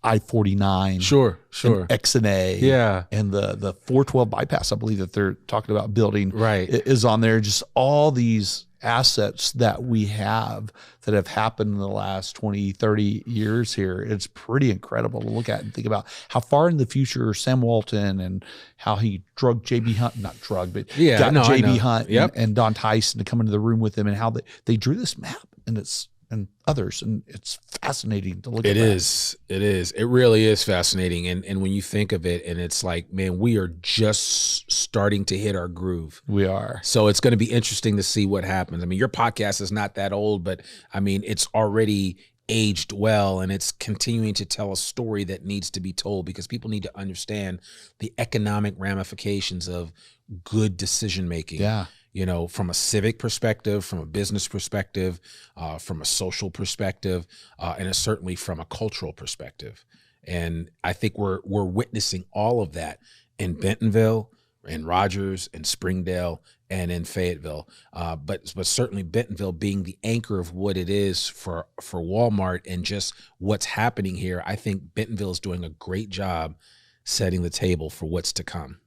Speaker 1: I-49,
Speaker 2: sure,
Speaker 1: and X and A, and the 412 bypass, I believe that they're talking about building, is on there. Just all these assets that we have that have happened in the last 20, 30 years here. It's pretty incredible to look at and think about how far in the future Sam Walton and how he drugged JB Hunt, not drugged, but got JB Hunt and Don Tyson to come into the room with him, and how they drew this map, and others, and it's fascinating to look at. It is.
Speaker 2: It really is fascinating. And when you think of it, and it's like, man, we are just starting to hit our groove.
Speaker 1: We are.
Speaker 2: So it's going to be interesting to see what happens. I mean, your podcast is not that old, but I mean, it's already aged well, and it's continuing to tell a story that needs to be told, because people need to understand the economic ramifications of good decision making. You know, from a civic perspective, from a business perspective, from a social perspective, and certainly from a cultural perspective. And I think we're witnessing all of that in Bentonville, in Rogers, in Springdale, and in Fayetteville. But certainly Bentonville being the anchor of what it is for Walmart and just what's happening here. I think Bentonville is doing a great job setting the table for what's to come.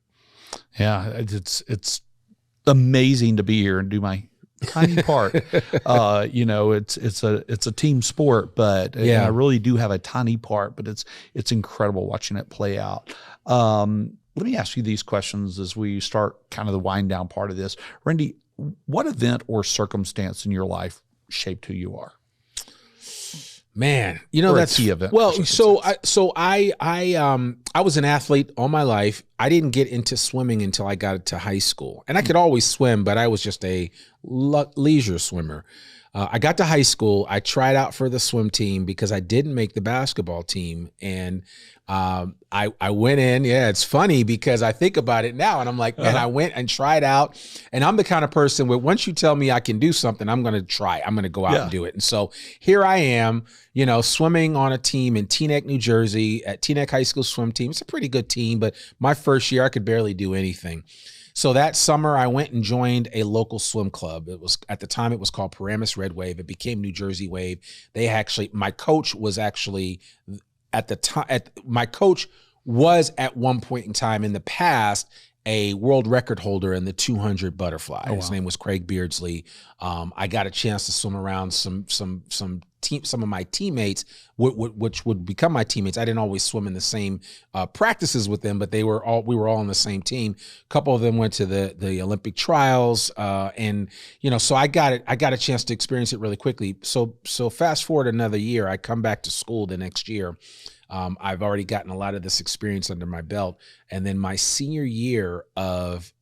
Speaker 1: Yeah, it's amazing to be here and do my tiny part. You know, it's a team sport, but I really do have a tiny part, but it's incredible watching it play out. Let me ask you these questions as we start kind of the wind down part of this. Randy, what event or circumstance in your life shaped who you are?
Speaker 2: Man, you know, that's
Speaker 1: key event.
Speaker 2: Well, I was an athlete all my life. I didn't get into swimming until I got to high school, and I could always swim, but I was just a leisure swimmer. I got to high school. I tried out for the swim team because I didn't make the basketball team, and I went in. Yeah, it's funny because I think about it now, and I'm like, man, I went and tried out, and I'm the kind of person where once you tell me I can do something, I'm going to try. I'm going to go out and do it. And so here I am, you know, swimming on a team in Teaneck, New Jersey, at Teaneck High School swim team. It's a pretty good team, but my first year I could barely do anything. So that summer I went and joined a local swim club. It was, at the time it was called Paramus Red Wave. It became New Jersey Wave. My coach was actually at the time, my coach was at one point in time in the past a world record holder in the 200 butterfly.
Speaker 1: Oh, wow.
Speaker 2: His name was Craig Beardsley. I got a chance to swim around some of my teammates, which would become my teammates. I didn't always swim in the same practices with them, but we were all on the same team. A couple of them went to the Olympic trials, and so I got a chance to experience it really quickly. So fast forward another year, I come back to school the next year. I've already gotten a lot of this experience under my belt. And then my senior year of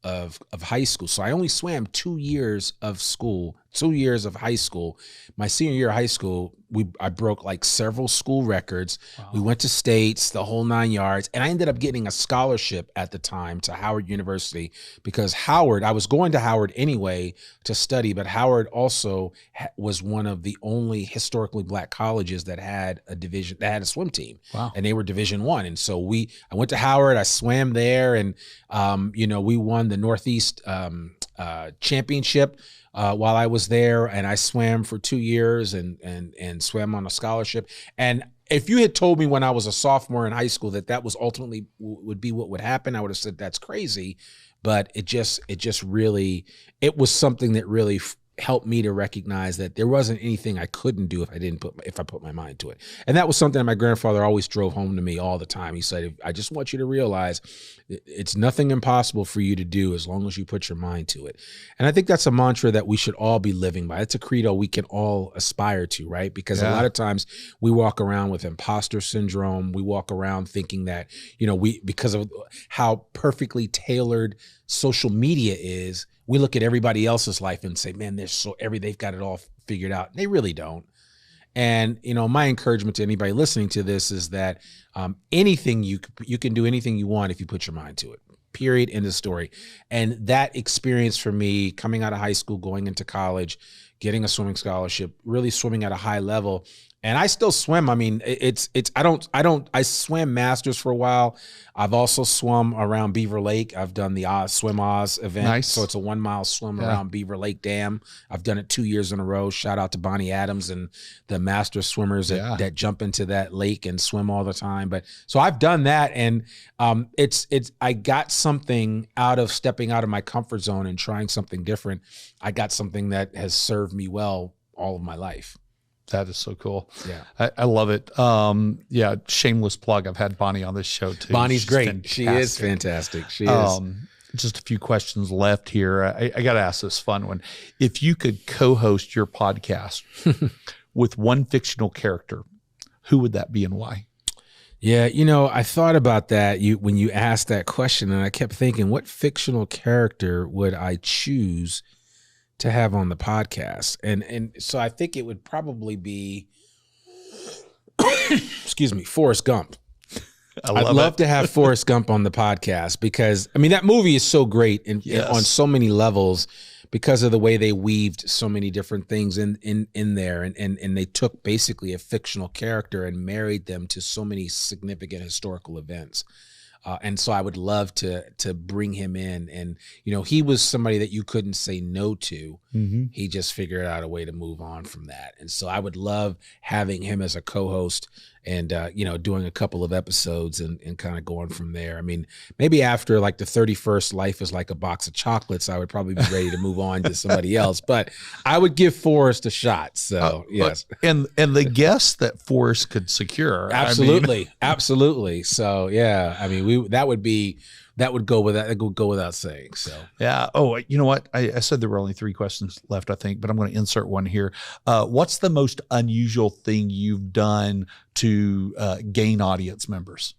Speaker 2: high school, so I only swam 2 years of school, 2 years of high school. My senior year of high school, I broke like several school records. Wow. We went to states, the whole 9 yards. And I ended up getting a scholarship at the time to Howard University, because Howard, I was going to Howard anyway to study, but Howard also was one of the only historically Black colleges that had a swim team. Wow. And they were Division I. And so I went to Howard, I swam there, and we won the Northeast championship while I was there, and I swam for 2 years and swam on a scholarship. And if you had told me when I was a sophomore in high school that was ultimately would be what would happen, I would have said that's crazy. But it was something that really helped me to recognize that there wasn't anything I couldn't do if I put my mind to it. And that was something that my grandfather always drove home to me all the time. He said, I just want you to realize it's nothing impossible for you to do as long as you put your mind to it. And I think that's a mantra that we should all be living by. It's a credo we can all aspire to, right? Because a lot of times we walk around with imposter syndrome. We walk around thinking that, because of how perfectly tailored social media is, we look at everybody else's life and say, man, they've got it all figured out. They really don't. And, my encouragement to anybody listening to this is that anything you can do anything you want if you put your mind to it, period, end of story. And that experience for me, coming out of high school, going into college, getting a swimming scholarship, really swimming at a high level. And I still swim. I mean, I swam masters for a while. I've also swum around Beaver Lake. I've done the Swim Oz event. Nice. So it's a 1 mile swim around Beaver Lake Dam. I've done it 2 years in a row. Shout out to Bonnie Adams and the master swimmers that jump into that lake and swim all the time. But so I've done that. And I got something out of stepping out of my comfort zone and trying something different. I got something that has served me well all of my life.
Speaker 1: That is so cool.
Speaker 2: Yeah.
Speaker 1: I love it. Shameless plug. I've had Bonnie on this show too.
Speaker 2: Bonnie's great. Fantastic. She is fantastic. She is.
Speaker 1: Just a few questions left here. I got to ask this fun one. If you could co-host your podcast with one fictional character, who would that be and why?
Speaker 2: Yeah, I thought about that when you asked that question, and I kept thinking, what fictional character would I choose to have on the podcast? And so I think it would probably be, excuse me, Forrest Gump. I'd love to have Forrest Gump on the podcast because, that movie is so great on so many levels because of the way they weaved so many different things in there. And they took basically a fictional character and married them to so many significant historical events. And so I would love to bring him in. And, he was somebody that you couldn't say no to. Mm-hmm. He just figured out a way to move on from that. And so I would love having him as a co-host and, doing a couple of episodes and kind of going from there. Maybe after like the 31st Life is Like a Box of Chocolates, I would probably be ready to move on to somebody else, but I would give Forrest a shot. So yes.
Speaker 1: And the guests that Forrest could secure.
Speaker 2: Absolutely. Absolutely. So yeah, that would go without saying. So
Speaker 1: yeah. Oh, you know what? I said there were only 3 questions left, I think, but I'm going to insert one here. What's the most unusual thing you've done to gain audience members?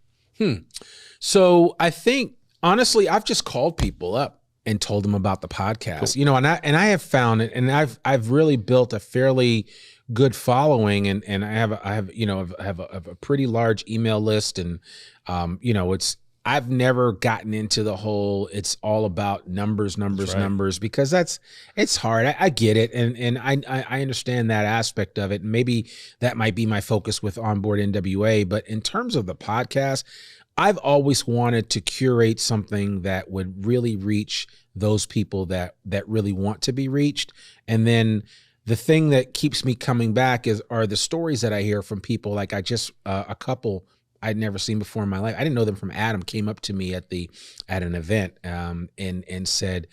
Speaker 2: So I think honestly, I've just called people up and told them about the podcast. Cool. And I have found it, and I've really built a fairly good following, and I have a pretty large email list, and I've never gotten into the whole, it's all about numbers, because it's hard. I get it. And I understand that aspect of it. And maybe that might be my focus with Onboard NWA. But in terms of the podcast, I've always wanted to curate something that would really reach those people that really want to be reached. And then the thing that keeps me coming back are the stories that I hear from people. Like a couple I'd never seen before in my life. I didn't know them from Adam. Came up to me at an event and said,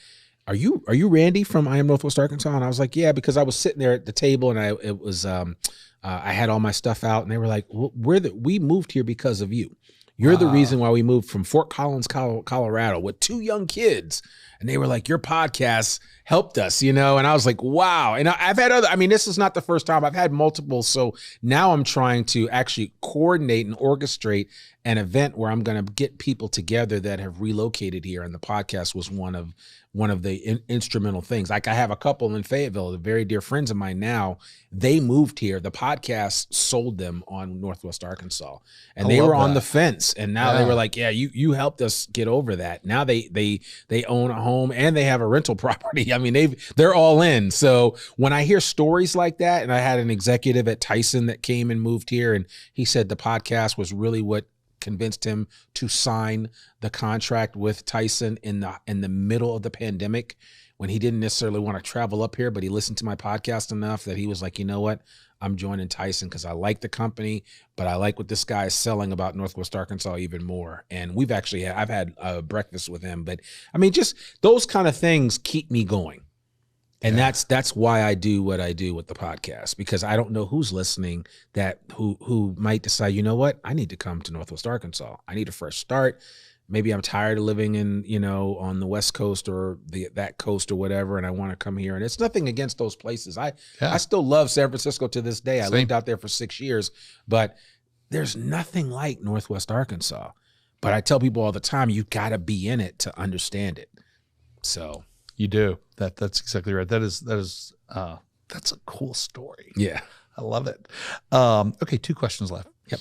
Speaker 2: "Are you Randy from I Am Northwest Arkansas?" And I was like, "Yeah," because I was sitting there at the table and I had all my stuff out, and they were like, "We moved here because of you. You're the reason why we moved from Fort Collins, Colorado, with 2 young kids." And they were like, "Your podcast helped us," And I was like, wow. And I've had this is not the first time. I've had multiple. So now I'm trying to actually coordinate and orchestrate an event where I'm going to get people together that have relocated here. And the podcast was one of the instrumental things. Like I have a couple in Fayetteville, the very dear friends of mine now, they moved here. The podcast sold them on Northwest Arkansas, and they were on the fence. And now they were like, "Yeah, you helped us get over that." Now they own a home and they have a rental property. I mean, they're all in. So when I hear stories like that, and I had an executive at Tyson that came and moved here, and he said the podcast was really what convinced him to sign the contract with Tyson in the middle of the pandemic, when he didn't necessarily want to travel up here, but he listened to my podcast enough that he was like, "You know what? I'm joining Tyson because I like the company, but I like what this guy is selling about Northwest Arkansas even more." And I've had breakfast with him, but I mean, just those kind of things keep me going. And that's why I do what I do with the podcast, because I don't know who's listening who might decide, "You know what? I need to come to Northwest Arkansas. I need a fresh start. Maybe I'm tired of living in, on the West Coast or that coast or whatever, and I want to come here." And it's nothing against those places. I still love San Francisco to this day. I lived out there for 6 years, but there's nothing like Northwest Arkansas. But I tell people all the time, you got to be in it to understand it. So
Speaker 1: you do. That's exactly right. That's a cool story.
Speaker 2: Yeah.
Speaker 1: I love it. Okay, 2 questions left.
Speaker 2: Yep.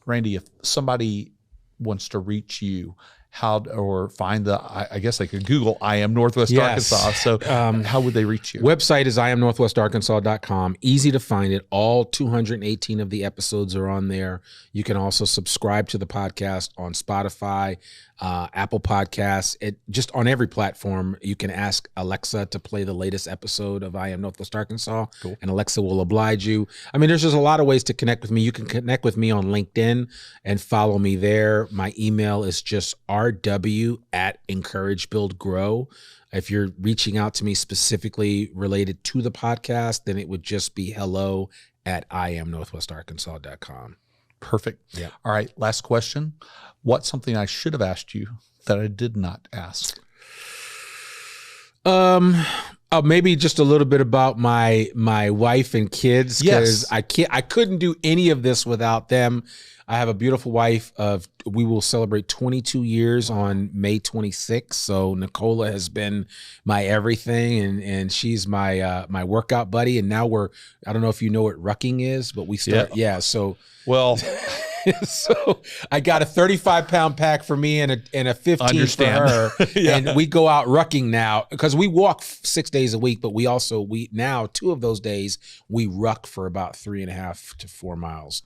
Speaker 1: Randy, if somebody wants to reach you, or find I guess they could Google I Am Northwest Arkansas. So how would they reach you?
Speaker 2: Website is iamnorthwestarkansas.com. Easy to find it. All 218 of the episodes are on there. You can also subscribe to the podcast on Spotify, Apple Podcasts, just on every platform. You can ask Alexa to play the latest episode of I Am Northwest Arkansas, and Alexa will oblige you. I mean, there's just a lot of ways to connect with me. You can connect with me on LinkedIn and follow me there. My email is just rw@encouragebuildgrow. If you're reaching out to me specifically related to the podcast, then it would just be hello@iamnorthwestarkansas.com.
Speaker 1: Perfect.
Speaker 2: Yeah.
Speaker 1: All right. Last question. What's something I should have asked you that I did not ask?
Speaker 2: Maybe just a little bit about my wife and kids, because I couldn't do any of this without them. I have a beautiful wife. We will celebrate 22 years on May 26th. So Nicola has been my everything, and she's my workout buddy. And now I don't know if you know what rucking is, but we start. Yeah. So
Speaker 1: well.
Speaker 2: So I got a 35-pound pack for me and a 15 for her. And we go out rucking now, because we walk 6 days a week, but we now 2 of those days we ruck for about 3.5 to 4 miles.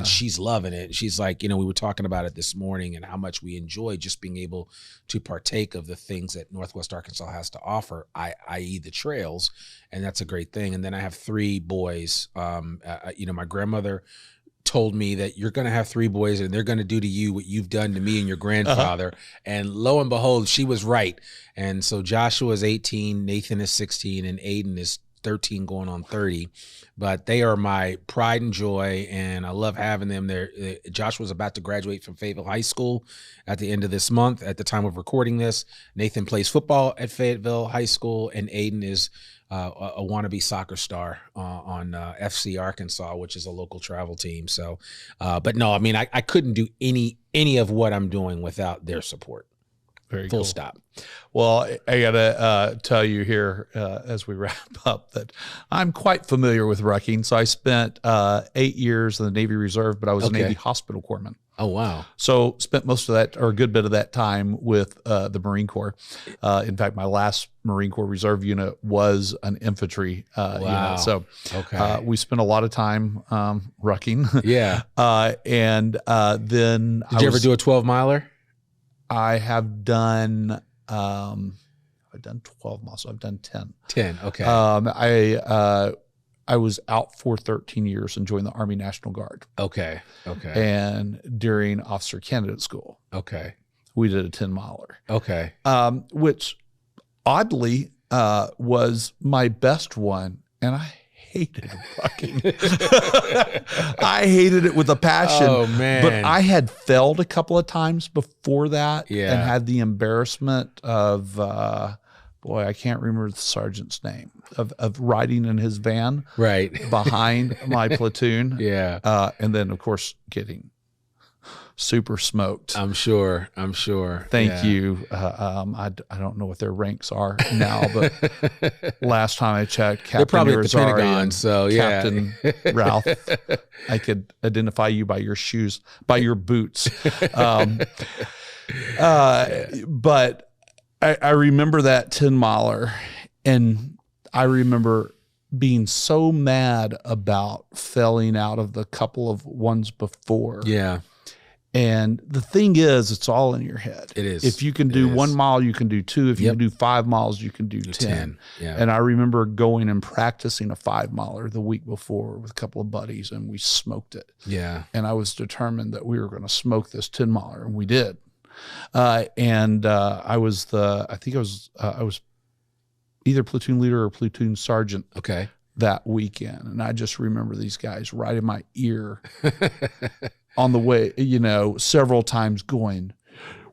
Speaker 2: She's loving it. She's like, we were talking about it this morning and how much we enjoy just being able to partake of the things that Northwest Arkansas has to offer, i.e. the trails. And that's a great thing. And then I have 3 boys. My grandmother told me that you're going to have 3 boys and they're going to do to you what you've done to me and your grandfather. And lo and behold, she was right. And so Joshua is 18, Nathan is 16, and Aiden is 13 going on 30. But they are my pride and joy, and I love having them there. Joshua's about to graduate from Fayetteville High School at the end of this month at the time of recording this. Nathan plays football at Fayetteville High School, and Aiden is a wannabe soccer star on FC Arkansas, which is a local travel team. So, but no, I mean, I couldn't do any of what I'm doing without their support.
Speaker 1: Very
Speaker 2: Full
Speaker 1: cool.
Speaker 2: stop.
Speaker 1: Well, I gotta tell you here as we wrap up that I'm quite familiar with rucking. So I spent 8 years in the Navy Reserve, but I was a Navy hospital corpsman.
Speaker 2: Oh, wow.
Speaker 1: So spent most of that, or a good bit of that time, with the Marine Corps. In fact, my last Marine Corps Reserve unit was an infantry unit. So we spent a lot of time rucking.
Speaker 2: Yeah.
Speaker 1: And then
Speaker 2: Did you ever do a 12-miler?
Speaker 1: I have done, I've done 12 miles, so I've done 10.
Speaker 2: 10, okay.
Speaker 1: I was out for 13 years and joined the Army National Guard.
Speaker 2: Okay. Okay.
Speaker 1: And during officer candidate school,
Speaker 2: Okay.
Speaker 1: we did a 10-miler.
Speaker 2: Okay.
Speaker 1: Which oddly was my best one. And I hated walking. I hated it with a passion.
Speaker 2: Oh, man.
Speaker 1: But I had failed a couple of times before that
Speaker 2: Yeah.
Speaker 1: and had the embarrassment of, boy, I can't remember the sergeant's name, of riding in his van
Speaker 2: Right.
Speaker 1: behind my platoon.
Speaker 2: Yeah.
Speaker 1: And then, of course, getting super smoked.
Speaker 2: I'm sure.
Speaker 1: Thank
Speaker 2: Yeah.
Speaker 1: you. I don't know what their ranks are now, but last time I checked, Captain
Speaker 2: They're probably at the
Speaker 1: Irizarry
Speaker 2: Pentagon,
Speaker 1: and
Speaker 2: so yeah.
Speaker 1: Captain Ralph, I could identify you by your shoes, by your boots. But I remember that 10-miler, and I remember being so mad about failing out of the couple of ones before.
Speaker 2: Yeah.
Speaker 1: And the thing is, it's all in your head.
Speaker 2: It is.
Speaker 1: If you can do 1 mile, you can do 2. If you can do 5 miles, you can do 10.
Speaker 2: Yeah.
Speaker 1: And I remember going and practicing a 5-miler the week before with a couple of buddies, and we smoked it.
Speaker 2: Yeah.
Speaker 1: And I was determined that we were going to smoke this 10-miler, and we did. I was either platoon leader or platoon sergeant.
Speaker 2: Okay.
Speaker 1: That weekend. And I just remember these guys right in my ear on the way, several times going,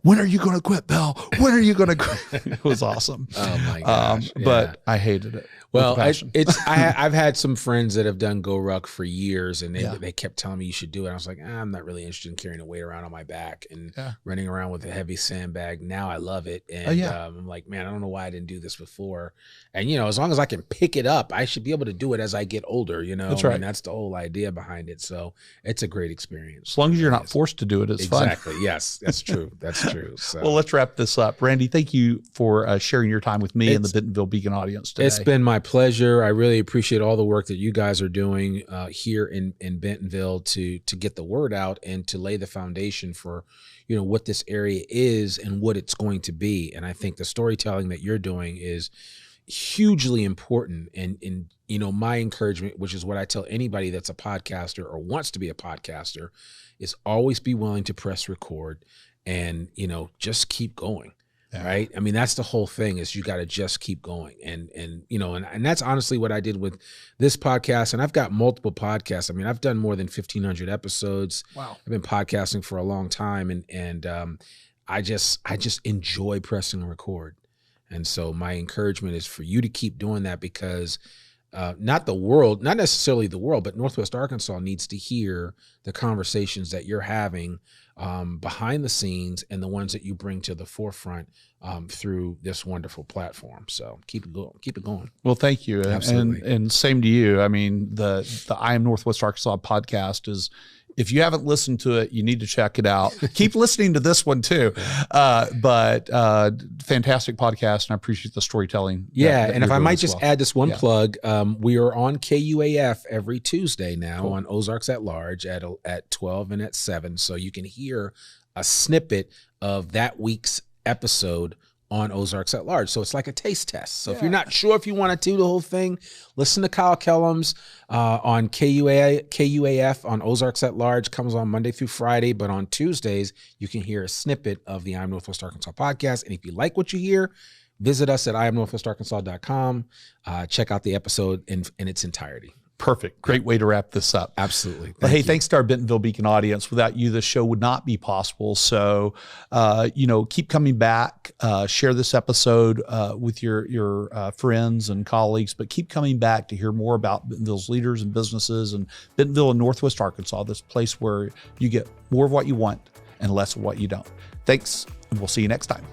Speaker 1: when are you going to quit, Bill? When are you going to quit? It was awesome.
Speaker 2: Oh my gosh.
Speaker 1: But I hated it.
Speaker 2: Well, I've had some friends that have done Go Ruck for years, and they kept telling me you should do it. I was like, I'm not really interested in carrying a weight around on my back and running around with a heavy sandbag. Now I love it. And I'm like, man, I don't know why I didn't do this before. And, as long as I can pick it up, I should be able to do it as I get older,
Speaker 1: That's right.
Speaker 2: And that's the whole idea behind it. So it's a great experience.
Speaker 1: As long as you're not forced to do it, it's fun.
Speaker 2: Exactly. Yes, that's true. That's true. So.
Speaker 1: Well, let's wrap this up. Randy, thank you for sharing your time with me and the Bentonville Beacon audience today.
Speaker 2: It's been my pleasure. I really appreciate all the work that you guys are doing here in Bentonville to get the word out and to lay the foundation for, what this area is and what it's going to be. And I think the storytelling that you're doing is hugely important. And my encouragement, which is what I tell anybody that's a podcaster or wants to be a podcaster, is always be willing to press record and, just keep going. Yeah. Right. I mean, that's the whole thing is you got to just keep going. And that's honestly what I did with this podcast. And I've got multiple podcasts. I mean, I've done more than 1,500 episodes. Wow. I've been podcasting for a long time. And I just enjoy pressing record. And so my encouragement is for you to keep doing that because not necessarily the world, but Northwest Arkansas needs to hear the conversations that you're having behind the scenes and the ones that you bring to the forefront through this wonderful platform. So keep it going.
Speaker 1: Well, thank you.
Speaker 2: Absolutely.
Speaker 1: And same to you. I mean, the I Am Northwest Arkansas podcast is, if you haven't listened to it, you need to check it out. Keep listening to this one too. But fantastic podcast, and I appreciate the storytelling.
Speaker 2: Yeah, and if I might just add this one plug, we are on KUAF every Tuesday now on Ozarks at Large at 12 and at 7, so you can hear a snippet of that week's episode on Ozarks at Large. So it's like a taste test. So if you're not sure if you want to do the whole thing, listen to Kyle Kellums on KUAF on Ozarks at Large. Comes on Monday through Friday, but on Tuesdays, you can hear a snippet of the I'm Northwest Arkansas podcast. And if you like what you hear, visit us at IamNorthwestArkansas.com. Check out the episode in its entirety.
Speaker 1: Perfect. Great way to wrap this up.
Speaker 2: Absolutely.
Speaker 1: But hey, thanks to our Bentonville Beacon audience. Without you, this show would not be possible. So, keep coming back. Share this episode with your friends and colleagues, but keep coming back to hear more about Bentonville's leaders and businesses and Bentonville and Northwest Arkansas, this place where you get more of what you want and less of what you don't. Thanks, and we'll see you next time.